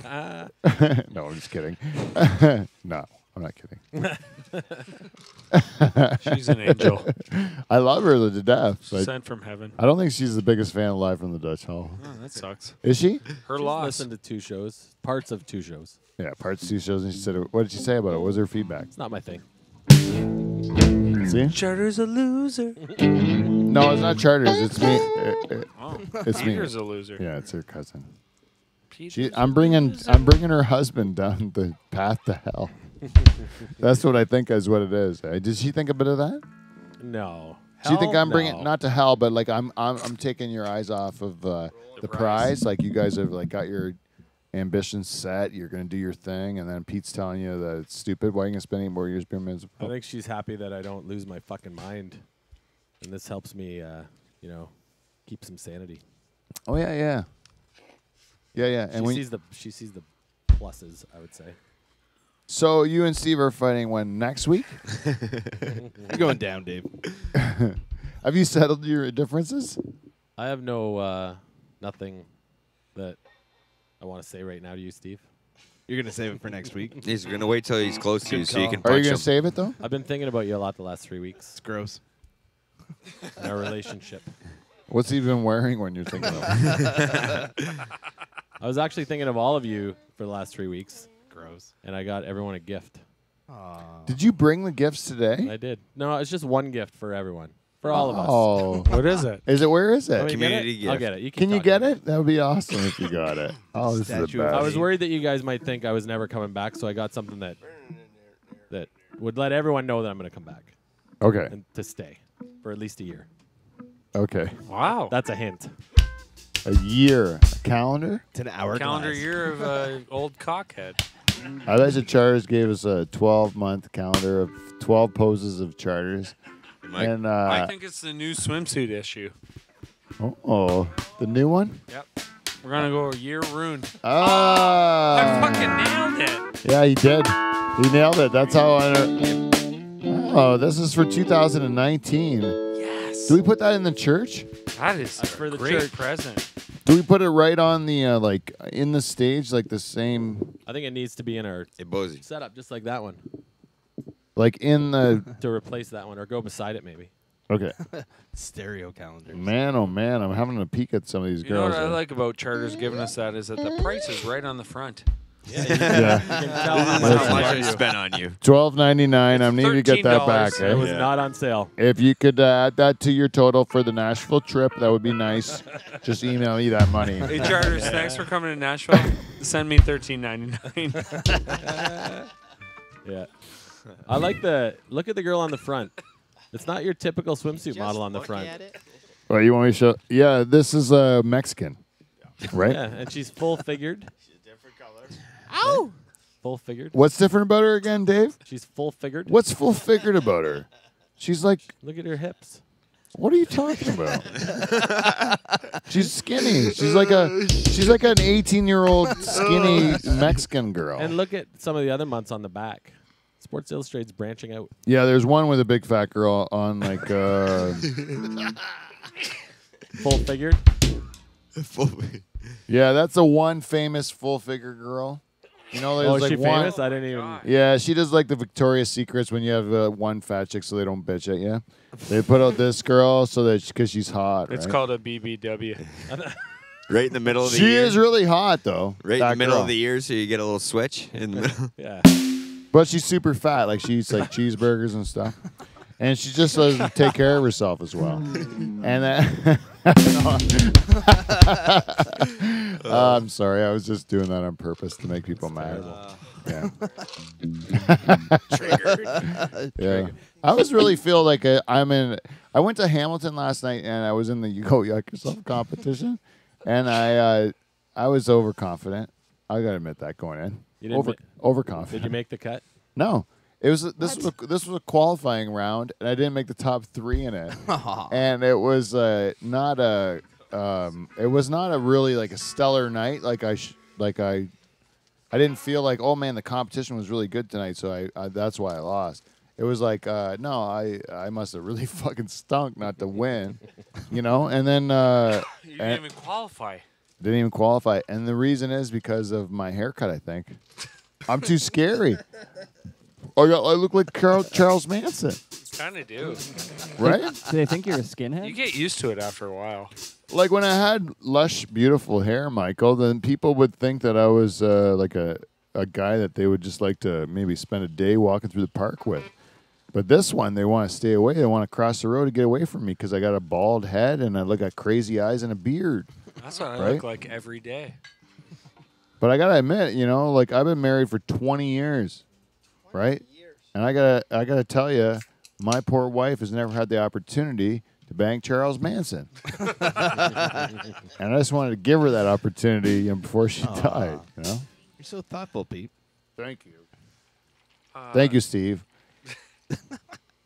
No, I'm just kidding. No, I'm not kidding. She's an angel. I love her to death, but Sent from heaven. I don't think she's the biggest fan of Live from the Dutch Hall. Oh, that sucks. Is she? Her She's loss. listened to 2 shows, parts of 2 shows. Yeah, parts 2 shows, and she said, what did she say about it? What was her feedback? It's not my thing. See? Charter's a loser. No, it's not Charters. It's me. Oh, It's me. Peter's a loser. Yeah, it's her cousin. Peter's I'm bringing her husband down the path to hell. That's what I think is what it is. Did she think a bit of that? No. Do you think Hell I'm bringing no. not to hell, but like I'm taking your eyes off of the prize? Like you guys have like got your ambitions set. You're gonna do your thing, and then Pete's telling you that it's stupid. Why are you gonna spend 8 more years being miserable? I think she's happy that I don't lose my fucking mind, and this helps me, keep some sanity. Oh yeah. And She when sees the pluses, I would say. so you and Steve are fighting when next week? You're going down, Dave. Have you settled your differences? I have no nothing that I want to say right now to you, Steve. You're gonna save it for next week. He's going to wait till he's close to you so you call. can Are you punch gonna him. save it though? I've been thinking about you a lot the last 3 weeks It's gross. in our relationship. What's he been wearing when you're thinking of it? I was actually thinking of all of you for the last 3 weeks, Gross. and I got everyone a gift. Did you bring the gifts today? I did. No, it's just one gift for everyone, for all of us. Oh, What is it? is it? Where is it? Want me to get Community it? gift. I'll get it. You Can you talk get about it? That would be awesome if you got it. Oh, this is the Statue of best. I was worried that you guys might think I was never coming back, so I got something that would let everyone know that I'm going to come back Okay. and to stay for at least a year. Okay. Wow. That's a hint. A year, a calendar. It's an hour Calendar year of old cockhead. I bet you Charters gave us a 12-month calendar of 12 poses of Charters. Mike, And I think it's the new swimsuit issue. the new one. Yep. We're gonna go a year ruined. Ah, I fucking nailed it. Yeah, he did. He nailed it. That's how. Oh, this is for 2019. Yes. Do we put that in the church? That is That's for a the great church. present. Do we put it right on the like in the stage, like the same, I think it needs to be in our Hey, Bozy. setup, just like that one, like in the? to replace that one or go beside it maybe. Okay. Stereo calendar. Man, oh man, I'm having a peek at some of these You know girls. what I like about Charters giving us that is that the price is right on the front. Yeah. You can tell how much How I much love I you. spent on you. $12.99. I need to get that back. $13. It was Eh? not on sale. If you could add that to your total for the Nashville trip, that would be nice. Just email me that money. Hey Charters, thanks for coming to Nashville. Send me $13.99. Yeah. I like look at the girl on the front. It's not your typical swimsuit model on the front. Well, you want me to show? Yeah, this is a Mexican, right? Yeah, and she's full figured. Ow! Full figured. What's different about her again, Dave? She's full figured. What's full figured about her? She's like, Look at her hips. what are you talking about? She's skinny. She's like an 18-year-old skinny Mexican girl. And look at some of the other months on the back. Sports Illustrated's branching out. Yeah, there's one with a big fat girl on like Full figured. yeah, that's the one famous full figure girl. You know, there's Oh, like is she one. famous? I didn't even. Yeah, she does like the Victoria's Secrets when you have one fat chick so they don't bitch at you. They put out this girl so that because she's hot. It's right? called a BBW. Right in the middle of the She ear. is really hot though. right in that the middle girl. of the ear so you get a little switch in the middle. Yeah. But she's super fat. Like she eats like cheeseburgers and stuff. And she just doesn't take care of herself as well. And then I'm sorry, I was just doing that on purpose to make people mad. Yeah. Yeah. I was really feel like I'm in. I went to Hamilton last night and I was in the You Go Yuck Yourself competition, and I was overconfident. I gotta admit that going in. You didn't Overconfident. Did you make the cut? No. It was this was a qualifying round, and I didn't make the top 3 in it. And it was not a really like a stellar night. I didn't feel like, oh man, the competition was really good tonight, so I that's why I lost. It was like no, I must have really fucking stunk not to win, you know. And then You didn't even qualify. didn't even qualify, and the reason is because of my haircut. I think I'm too scary. I look like Charles Manson, Kind of do. right? Do they think you're a skinhead? You get used to it after a while. Like when I had lush, beautiful hair, Michael, then people would think that I was like a guy that they would just like to maybe spend a day walking through the park with. But this one, they want to stay away. They want to cross the road to get away from me because I got a bald head and I look at crazy eyes and a beard. That's what I Right? look like every day. But I gotta admit, you know, like I've been married for 20 years, right? And I gotta tell you, my poor wife has never had the opportunity to bang Charles Manson. And I just wanted to give her that opportunity, you know, before she died. You know. You're so thoughtful, Pete. Thank you. Thank you, Steve.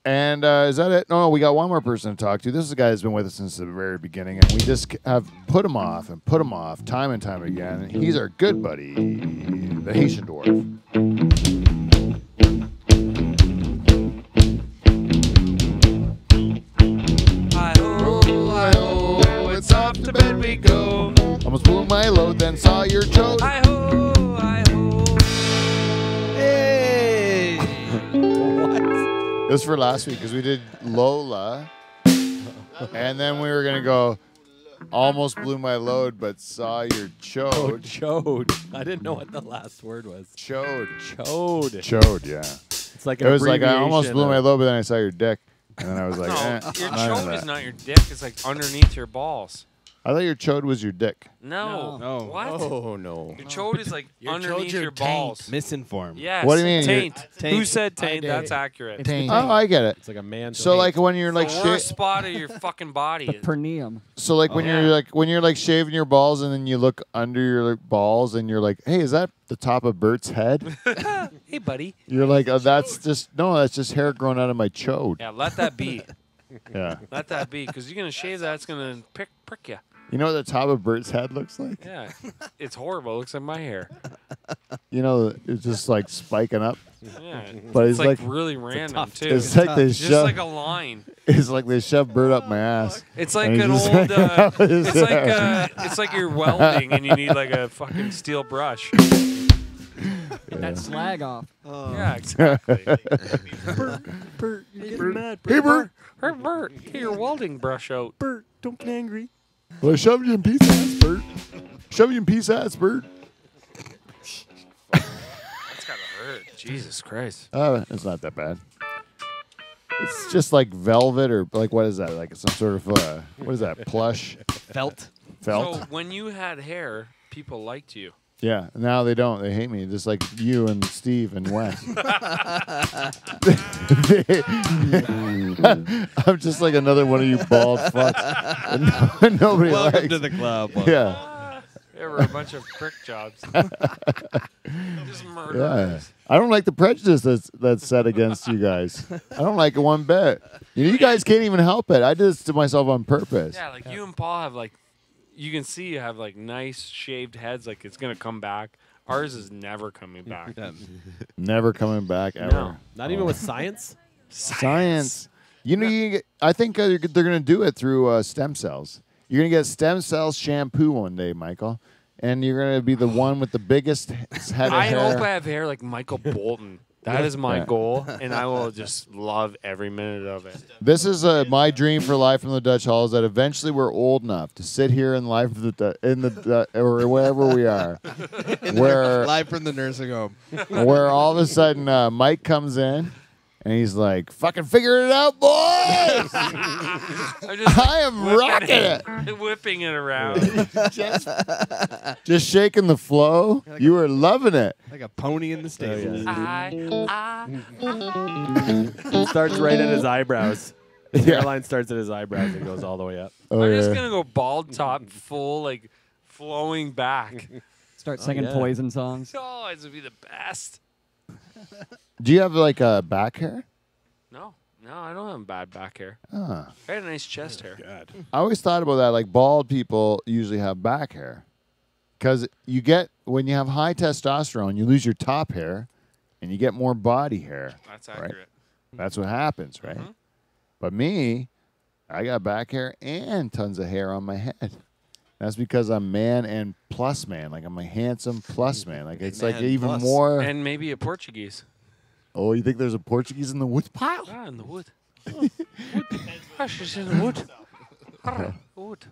And is that it? No, we got one more person to talk to. This is a guy that's been with us since the very beginning, and we just have put him off and put him off time and time again. He's our good buddy, the Haitian dwarf. Hi-ho, it's off to bed we go. Almost blew my load, then saw your chode. Hi-ho, hi-ho. Hey! This was for last week because we did Lola, and then we were gonna go. Almost blew my load, but saw your Oh, chode. chode. I didn't know what the last word was. Chode. Chode. Chode. Yeah. It's like It an was like I almost abbreviation blew my of- load, but then I saw your dick, and then I was like, No, eh, your none of chode that. is not your dick. It's like underneath your balls. I thought your chode was your dick. No. No. What? Oh no. Your chode is like Your chode's underneath your your balls. taint. Misinformed. Yes. What do you mean? Taint. Taint. Who said I taint? did. That's accurate. Taint. Oh, I get it. It's like a man. So like when you're like the worst spot of your fucking body. The perineum. so like when Yeah. you're like shaving your balls and then you look under your like, balls and you're like, hey, is that the top of Bert's head? Hey, buddy. You're like, oh, that's just hair growing out of my chode. Yeah, let that be. Yeah. Let that be, because you're gonna shave that. It's gonna prick you. You know what the top of Bert's head looks like? Yeah, it's horrible. It looks like my hair. You know, it's just like spiking up. Yeah, But it's it's like- really random too. It's like they Just shove. like a line. It's like they shove Bert up my ass. It's like And an he's just old. hanging out with his It's hair. it's like you're welding and you need like a fucking steel brush. Get that slag off. Yeah, exactly. Bert, you're getting mad. Hey, Bert. Hey, Bert, get your welding brush out. Bert, don't get angry. Well, I shoved you in piece ass, Bert. Shove you in piece ass, Bert. That's gotta hurt. Jesus Christ. It's not that bad. It's just like velvet or like what is that? Like some sort of what is that? Plush Felt. felt. So when you had hair, people liked you. Yeah. Now they don't. They hate me. Just like you and Steve and Wes. I'm just like another one of you bald fucks. And nobody Welcome likes. to the club. Yeah. There were a bunch of prick jobs. Just Yeah. murderers. I don't like the prejudice that's set against you guys. I don't like it one bit. You guys can't even help it. I did this to myself on purpose. Yeah, like you and Paul have like, you can see you have like nice shaved heads. Like it's gonna come back. Ours is never coming back. Never coming back ever. No. Not even with science. Science. You know, I think they're going to do it through stem cells. You're going to get stem cells shampoo one day, Michael, and you're going to be the one with the biggest head of I hair. hope I have hair like Michael Bolton. That is my Yeah. goal, and I will just love every minute of it. This is my dream for life from the Dutch Hall is that eventually we're old enough to sit here in life of the or wherever we are, where Live from the nursing home. where all of a sudden Mike comes in. And he's like, fucking figure it out, boys! I'm just I am rocking it. whipping it around. Just shaking the flow. You were loving it. Like a pony in the stable. It starts right at his eyebrows. His Yeah. hairline starts at his eyebrows and goes all the way up. Oh, I'm just yeah. gonna go bald top, full like flowing back. Start singing yeah. Poison songs. Oh, it would be the best. Do you have like back hair? No, I don't have bad back hair. Ah. I had a nice chest hair. I always thought about that. Like bald people usually have back hair. Because you get, when you have high testosterone, you lose your top hair and you get more body hair. That's Right. accurate. That's what happens, right? But me, I got back hair and tons of hair on my head. That's because I'm man and plus man. Like I'm a handsome plus man. Like it's like Man even plus. more. And maybe a Portuguese. Oh, you think there's a Portuguese in the wood pile? Ah, in the wood. Wood. Ah, she's in the wood. Ah, wood.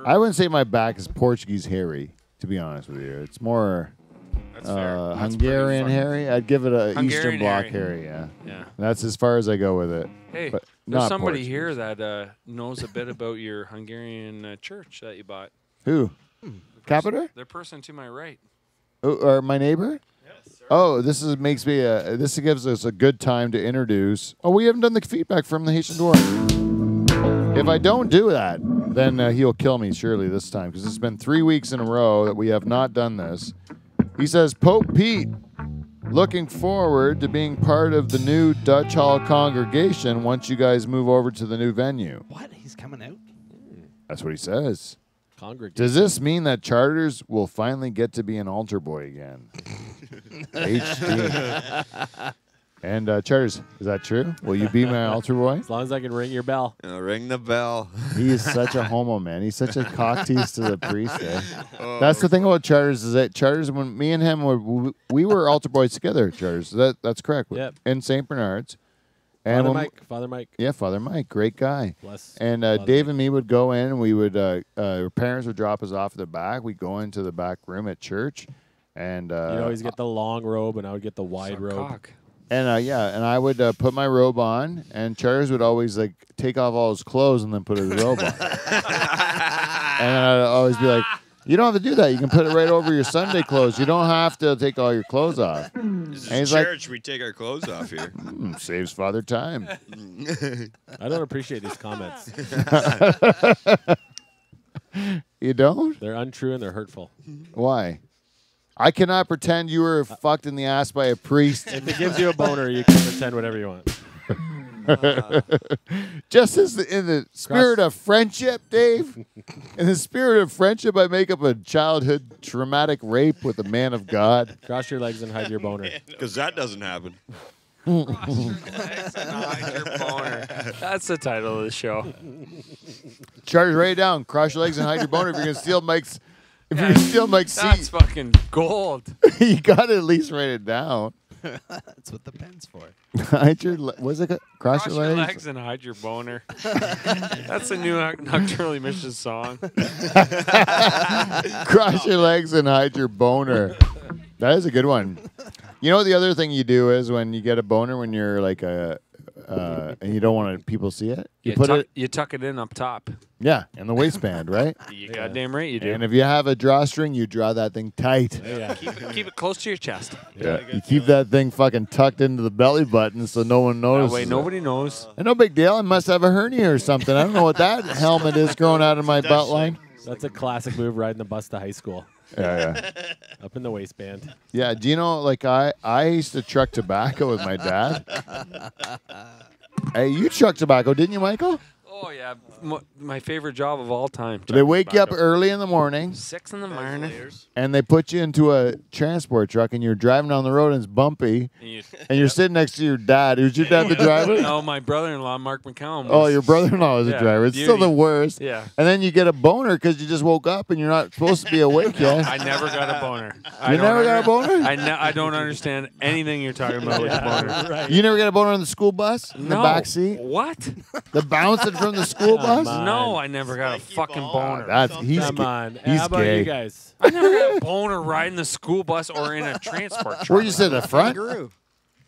I wouldn't say my back is Portuguese hairy, to be honest with you. It's more. Hungarian Harry. I'd give it a Eastern Hungarian Bloc Harry. Harry. Yeah. Yeah. That's as far as I go with it. Hey, But there's not somebody Portuguese. here that knows a bit about your Hungarian church that you bought. Who? Capita? The person to my right. Oh, or my neighbor? Yes, sir. Oh, this gives us a good time to introduce. Oh, we haven't done the feedback from the Haitian Dwarf. If I don't do that, then he'll kill me surely this time because it's been 3 weeks in a row that we have not done this. He says, Pope Pete, looking forward to being part of the new Dutch Hall congregation once you guys move over to the new venue. What? He's coming out? That's what he says. Congregation. Does this mean that Charters will finally get to be an altar boy again? HD. And Charters, is that true? Will you be my altar boy? As long as I can ring your bell. Ring the bell. He is such a homo, man. He's such a cock tease to the priest. Eh? That's the thing about Charters is that Charters, when me and him we were altar boys together. Charters, that's correct. Yep. In St. Bernard's. And Father Mike. Yeah, Father Mike, great guy. Bless. And Father Dave and me would go in, and we would. Our parents would drop us off at the back. We'd go into the back room at church, and You'd always get the long robe, and I would get the wide robe. Cock. and I would put my robe on, and Charters would always like take off all his clothes and then put his robe on. And I'd always be like, "You don't have to do that. You can put it right over your Sunday clothes. You don't have to take all your clothes off." This And is he's like, church. We take our clothes off here. Saves Father time. I don't appreciate these comments. You don't? They're untrue and they're hurtful. Why? I cannot pretend you were fucked in the ass by a priest. If it gives you a boner, you can pretend whatever you want. Just as in the spirit of friendship, Dave. In the spirit of friendship, I make up a childhood traumatic rape with a man of God. Cross your legs and hide your boner. Because that doesn't happen. That's the title of the show. Charge right down. Cross your legs and hide your boner. If you're gonna steal Mike's, That's seat, fucking gold. you gotta at least write it down. That's what the pen's for. Hide your. What's it? Cross your legs. and hide your boner. That's a new Nocturnal Emissions song. Cross your legs and hide your boner. That is a good one. You know what the other thing you do is when you get a boner when you're like and you don't want people see it. You put it. You tuck it in up top. Yeah, in the waistband, right? You goddamn right you do. And if you have a drawstring, you draw that thing tight. Yeah. Keep it close to your chest. Yeah. You keep that thing fucking tucked into the belly button so no one That notices. way it. nobody knows. And no big deal. I must have a hernia or something. I don't know what that helmet is growing out of my butt line. That's a classic move, riding the bus to high school. Yeah. Up in the waistband. Yeah, do you know, like, I used to truck tobacco with my dad. Hey, you truck tobacco, didn't you, Michael? Oh yeah, my favorite job of all time. They wake you up early in the morning, 6 in the morning. and they put you into a transport truck, and you're driving down the road, and it's bumpy, and you're sitting next to your dad. Who's your dad, the driver? No, my brother-in-law, Mark McCallum. Oh, your brother-in-law was a Yeah, driver. It's still beauty. the worst. Yeah. And then you get a boner because you just woke up, and you're not supposed to be awake yet. I never got a boner. You never got a boner? I don't understand anything you're talking about with a boner. Right. You never got a boner in the school bus? In the No. back seat? What? The bouncing from the school bus? on. No, I never got a fucking boner. He's Come gay. on. He's How about gay. you guys? I never got a boner riding the school bus or in a transport truck. Where you sit at the front?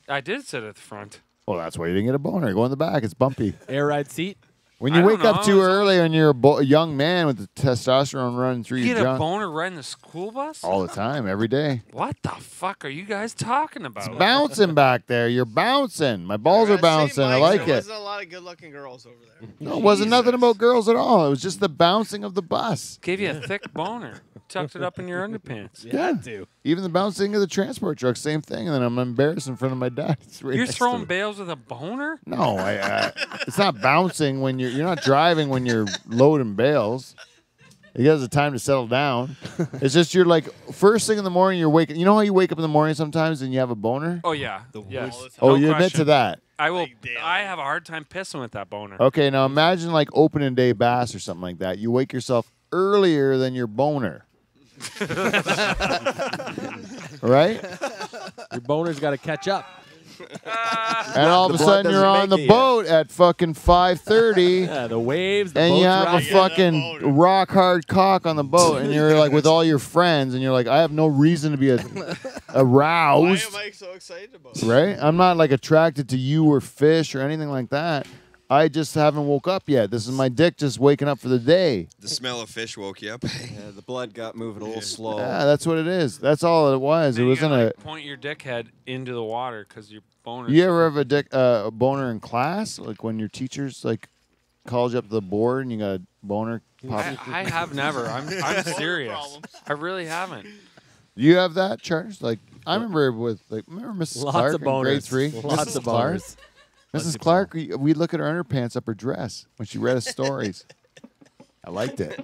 I did sit at the front. Well, that's why you didn't get a boner. Go in the back. It's bumpy. Air ride seat? When I you don't wake up know. too early and you're a young man with the testosterone running through You your get a junk boner riding the school bus? all the time, every day. What the fuck are you guys talking about? Bouncing back there. You're bouncing. My balls are bouncing. I like There it. wasn't a lot of good-looking girls over there. No, it wasn't nothing about girls at all. It was just the bouncing of the bus. Gave you a thick boner. Tucked it up in your underpants. Yeah. Too. Even the bouncing of the transport truck, same thing. And then I'm embarrassed in front of my dad. It's right You're next to throwing me. bales with a boner? No, it's not bouncing when you're not driving when you're loading bales. You guys have time to settle down. It's just you're like first thing in the morning you're waking. You know how you wake up in the morning sometimes and you have a boner? Oh yeah. Yes. Oh, No you admit question. to that. I will. I have a hard time pissing with that boner. Okay, now imagine like opening day bass or something like that. You wake yourself earlier than your boner. Right? Your boner's got to catch up. and all of a The blood sudden you're doesn't on the make it yet. boat at fucking 5:30. Yeah, the waves, the And boat's you have a rocking. fucking rock hard cock on the boat, and you're like with all your friends, and you're like, I have no reason to be Why aroused, am I so excited about it? right? I'm not like attracted to you or fish or anything like that. I just haven't woke up yet. This is my dick just waking up for the day. The smell of fish woke you up. Yeah, the blood got moving a little slow. Yeah, that's what it is. That's all it was. It Then you wasn't gotta, a. like, point your dickhead into the water because your boner. You ever have a boner in class, like when your teachers like called you up to the board and you got a boner pop? I have never. I'm serious. I really haven't. You have that, Charles? Like I remember remember Mrs. Lots Clark of in grade boners. 3. Lots Mrs. of Clark. boners. Mrs. Clark, we'd look at her underpants up her dress when she read us stories. I liked it.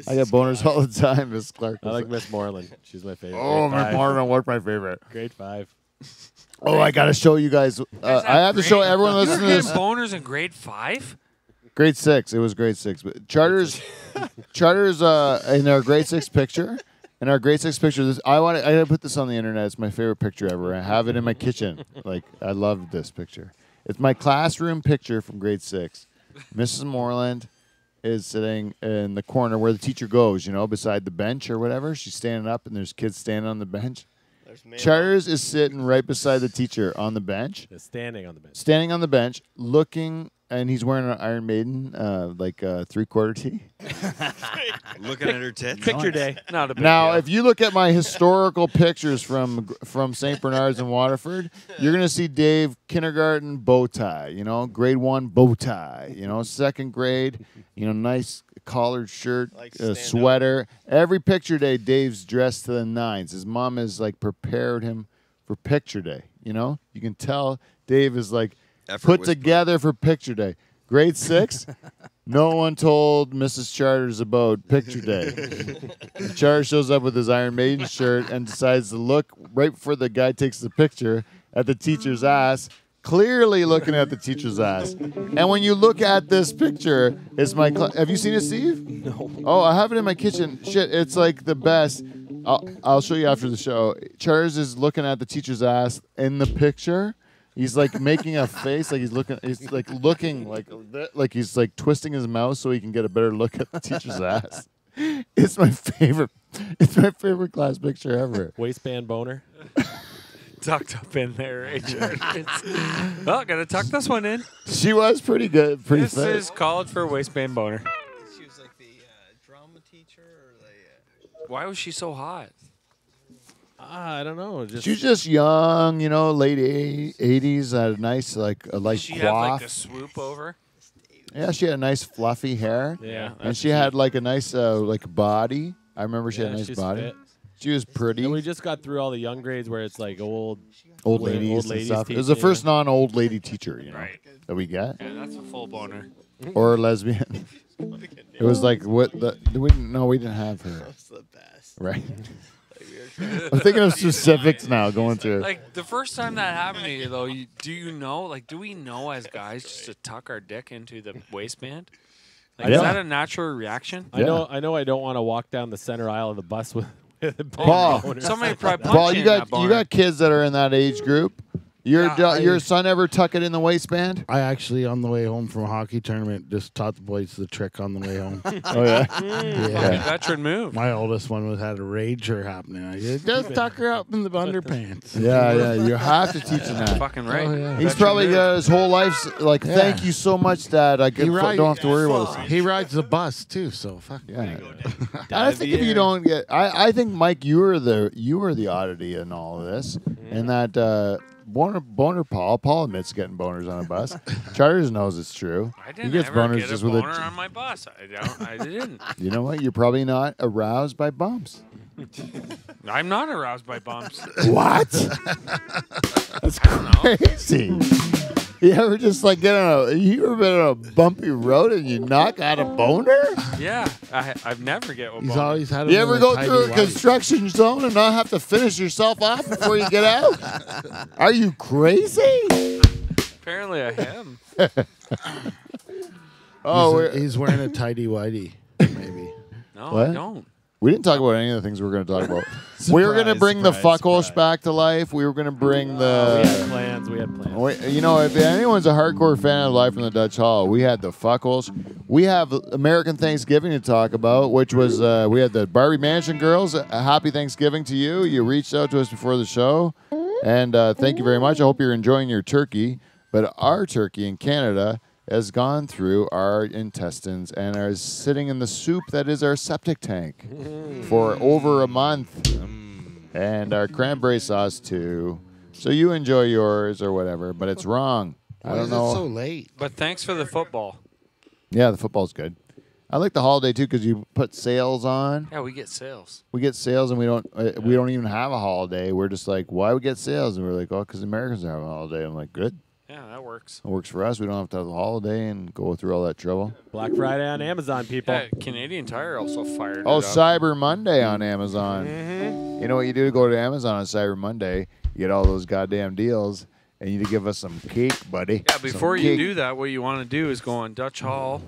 I got boners all the time, Miss Clark. I like Miss Moreland. She's my favorite. Oh, Grade Miss five. Moreland, what's my favorite? Grade 5. Oh, I got to show you guys. I have to show everyone You were listening to getting this. boners in grade 5? Grade 6. It was grade 6. But charters in our grade 6 picture. In our grade 6 picture, I gotta put this on the internet. It's my favorite picture ever. I have it in my kitchen. Like I love this picture. It's my classroom picture from grade 6. Mrs. Moreland is sitting in the corner where the teacher goes, beside the bench or whatever. She's standing up, and there's kids standing on the bench. Charters is sitting right beside the teacher on the bench. Standing on the bench. Standing on the bench, looking, and he's wearing an Iron Maiden, 3/4 tee. Looking at her tits. Picture day. Not a big Now, deal. if you look at my historical pictures from St. Bernard's and Waterford, you're going to see Dave kindergarten bow tie, grade 1 bow tie, second grade, nice collared shirt, Like stand sweater. Every picture day, Dave's dressed to the nines. His mom has prepared him for picture day. You can tell Dave is Effort put was together for picture day. Grade 6, no one told Mrs. Charters about picture day. Charters shows up with his Iron Maiden shirt and decides to look right before the guy takes the picture at the teacher's ass, clearly looking at the teacher's ass. And when you look at this picture, it's have you seen it, Steve? No. Oh, I have it in my kitchen. Shit, it's like the best. I'll show you after the show. Charters is looking at the teacher's ass in the picture. He's making a face, he's looking like he's twisting his mouth so he can get a better look at the teacher's ass. It's my favorite class picture ever. Waistband boner. Tucked up in there, right? Well, gotta tuck this one in. She was pretty good, pretty This fit. is college for waistband boner. She was like the drama teacher or the. Why was she so hot? I don't know. She was just young, late 80s, had a nice She coif. had like a swoop over. Yeah, she had a nice fluffy hair. Yeah. And she had a nice body. I remember she had a nice she's body. fit. She was pretty. And we just got through all the young grades where it's old Old ladies and ladies stuff. It was the teaching, first non-old lady teacher, Right. that we got. Yeah, that's a full boner. Or lesbian. It was we didn't have her. That's the best. Right. Like, we were trying I'm thinking of specifics now going through. Like the first time that happened to you, though, do we know as guys just to tuck our dick into the waistband? Like, Yeah. is that a natural reaction? I know I don't want to walk down the center aisle of the bus with a big Paul. boner. Somebody probably punched Paul, you you in got that boner. you got kids that are in that age group. Yeah, Your son ever tuck it in the waistband? I actually, on the way home from a hockey tournament, just taught the boys the trick on the way home. Oh yeah. Fucking veteran move. My oldest one had a rager happening. I said, just tuck her up in the underpants. Yeah. You have to teach him that. Fucking right. Oh, yeah. He's Veteran probably move. got his whole life thank you so much, Dad. I don't have to worry about this. He rides the bus too, so fuck. Yeah. I think if you don't get, I think Mike, you were the oddity in all of this, and that boner Paul admits getting boners on a bus. Charters knows it's true. I He didn't gets ever boners get just a with boner a. on my bus. I didn't. You know what? You're probably not aroused by bumps. I'm not aroused by bumps. What? That's crazy. You ever just get on you ever been on a bumpy road and you not got a boner? Yeah, I've never get a He's boner. always had. You ever go through a construction zone and not have to finish yourself off before you get out? Are you crazy? Apparently I am. Oh, he's wearing a tidy whitey, maybe. No, What? I don't. We didn't talk about any of the things we were going to talk about. We were going to bring the fuckholsh back to life. We were going to bring We had the. plans. We had plans. You know, if anyone's a hardcore fan of Live from the Dutch Hall, we had the fuckholsh. We have American Thanksgiving to talk about, which was we had the Barbie Mansion girls. A happy Thanksgiving to you. You reached out to us before the show, and thank you very much. I hope you're enjoying your turkey. But our turkey in Canada has gone through our intestines and is sitting in the soup that is our septic tank for over a month. And our cranberry sauce too. So you enjoy yours or whatever, but it's wrong. I don't know. so late? But thanks for the football. Yeah, the football's good. I like the holiday too because you put sales on. Yeah, we get sales. We get sales and we don't even have a holiday. We're just like, why we get sales? And we're like, oh, because Americans are having a holiday. I'm like, good. Yeah, that works. It works for us. We don't have to have a holiday and go through all that trouble. Black Friday on Amazon, people. Yeah, Canadian Tire also fired Oh, it up. Cyber Monday on Amazon. You know what you do to go to Amazon on Cyber Monday? You get all those goddamn deals, and you give us some cake, buddy. Yeah, before Some you cake. do that, what you want to do is go on Dutch Hall,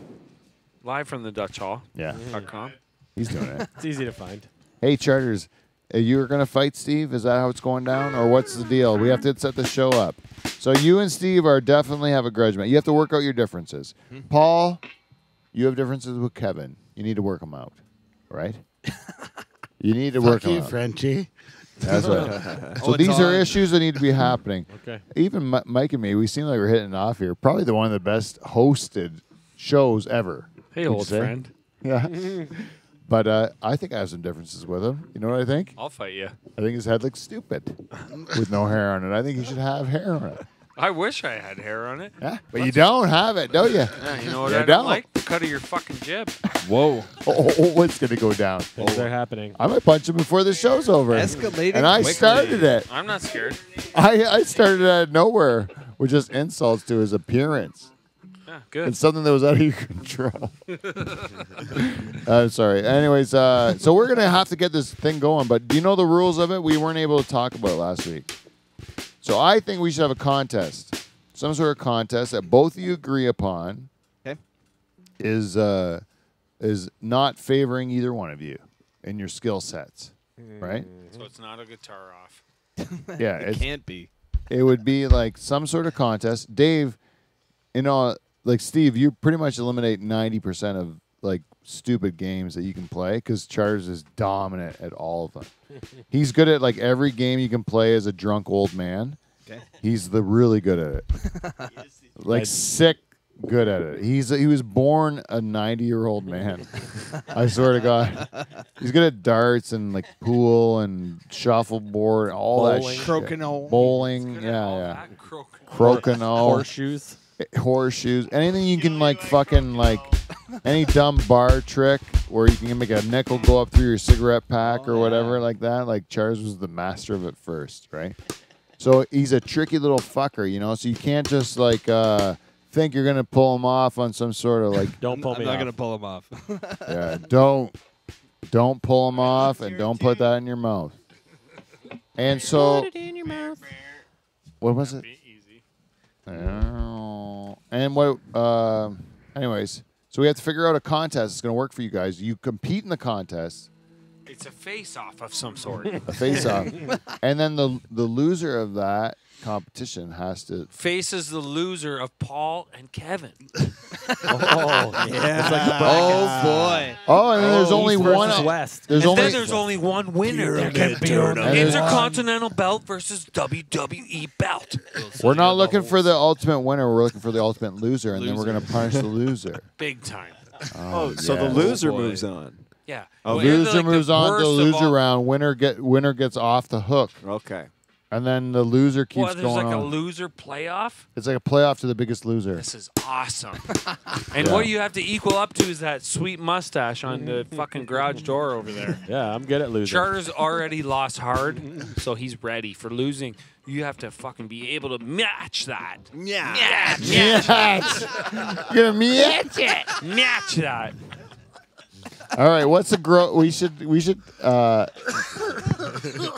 live from the Dutch Hall. Yeah, .com. he's doing it. It's easy to find. Hey, Charters, you were going to fight Steve? Is that how it's going down, or what's the deal? We have to set the show up. So you and Steve are definitely have a grudge match. You have to work out your differences. Paul, you have differences with Kevin. You need to work them out, right? You need to work Fuck them you, out. Frenchie. That's right. So it's these are on. issues that need to be happening. Okay. Even Mike and me, we seem like we're hitting it off here. Probably one of the best hosted shows ever. Hey, Would you old say? friend. Yeah. But I think I have some differences with him. You know what I think? I'll fight you. I think his head looks stupid with no hair on it. I think he should have hair on it. I wish I had hair on it. Yeah, but you don't have it, don't you? Yeah, you know what You I don't. don't like? The cut of your fucking jib. Whoa. Oh, what's going to go down? Things are happening. I might punch him before the show's over. Escalating And I quickly. started it. I'm not scared. I started it out of nowhere with just insults to his appearance. Yeah, good. It's something that was out of your control. I'm sorry. Anyways, so we're going to have to get this thing going. But do you know the rules of it? We weren't able to talk about it last week. So I think we should have a contest. Some sort of contest that both of you agree upon. Okay. Is not favoring either one of you in your skill sets. Right? So it's not a guitar off. Yeah. It can't be. It would be like some sort of contest. Dave, you know, like Steve, you pretty much eliminate 90% of like stupid games that you can play because Charters is dominant at all of them. He's good at like every game you can play as a drunk old man. Okay. He's really good at it. Like sick good at it. He was born a 90-year-old man. I swear to God. He's good at darts and like pool and shuffleboard, all that shit. Crokinole. Bowling, yeah. Crokinole. Crokinole. Horseshoes. Horseshoes, anything you can like fucking like any dumb bar trick where you can make a nickel go up through your cigarette pack or whatever like that. Like Charles was the master of it first, right? So he's a tricky little fucker, you know. So you can't just like think you're gonna pull him off on some sort of like Don't pull I'm me not off. gonna pull him off. yeah, don't pull him off and don't put that in your mouth. And so what was it? Be easy. And what? Anyways, so we have to figure out a contest that's going to work for you guys. You compete in the contest, It's a face-off of some sort. a face-off, and then the loser of that competition has to. Faces the loser of Paul and Kevin. Oh, yeah. Oh boy. Oh, and then there's only East one. versus West. There's and only. then there's only one winner. And there's- Intercontinental belt versus WWE belt. We're not looking for the ultimate winner. We're looking for the ultimate loser, and then we're going to punish the loser. Big time. Oh, so yeah. the loser Oh, boy. moves on. Yeah. The Well, you're loser like the moves on to worst the of loser all- round. Winner gets off the hook, Okay. and then the loser keeps Well, there's going like a on. loser playoff. It's like a playoff to the biggest loser. This is awesome. And Yeah. what you have to equal up to is that sweet mustache on the fucking garage door over there. Yeah, I'm good at losing. Charter's already lost hard, so he's ready for losing. You have to fucking be able to match that. Yeah. Yes. You're gonna match it. Match that. All right, what's the we should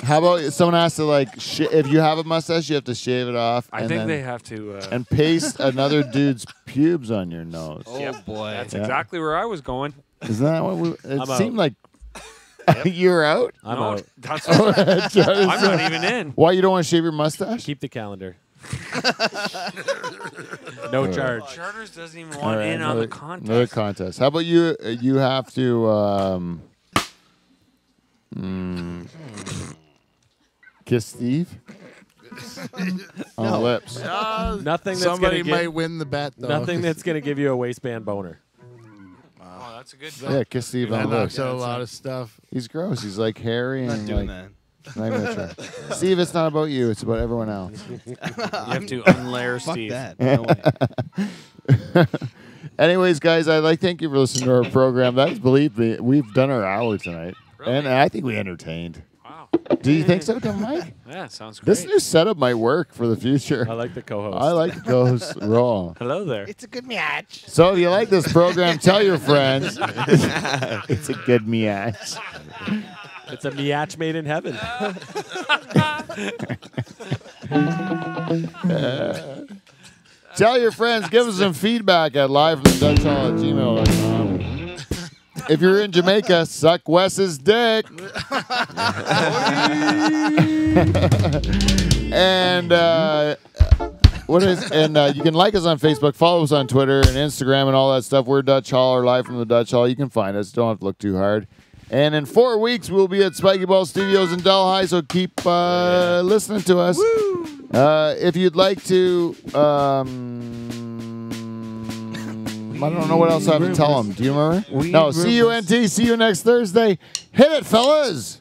how about someone has to like if you have a mustache you have to shave it off I and think then, they have to. and paste another dude's pubes on your nose. Oh boy. That's Yeah. exactly where I was going. Isn't that what it I'm seemed out. like You're out? I'm No, out. that's I'm not even in. Why you don't want to shave your mustache? Keep the calendar. No charge. Charters doesn't even All want right, in on the another contest. contest. How about you? You have to kiss Steve on the lips. Nothing that's Somebody gonna might win the bet, though. Nothing that's gonna give you a waistband boner. Oh, that's a good. Yeah, kiss Steve That on the lips. knocks out a lot of stuff. He's gross. He's like hairy I'm and not doing like. that. Not even try. Steve, it's not about you. It's about everyone else. You have to unlayer Fuck Steve. that. No way. Anyways, guys, I'd like to thank you for listening to our program. That's, believe me, we've done our hour tonight. Really? And I think we entertained. Wow. Do you think so, Tom Mike? Yeah, sounds great. This new setup might work for the future. I like the co-host. I like the co-host role. Hello there. It's a good match. So if you like this program, tell your friends. It's a good match. It's a miach made in heaven. Tell your friends. Give us some feedback at livefromthedutchhall@gmail.com. If you're in Jamaica, suck Wes's dick. And you can like us on Facebook, follow us on Twitter and Instagram and all that stuff. We're Dutch Hall or Live from the Dutch Hall. You can find us. Don't have to look too hard. And in 4 weeks, we'll be at Spiky Ball Studios in Delhi, so keep listening to us. If you'd like to, I don't know what else I have to tell them. Do you remember? No, CUNT. See you next Thursday. Hit it, fellas.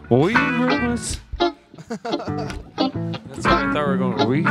Weed rumors. That's what I thought we were going. Weed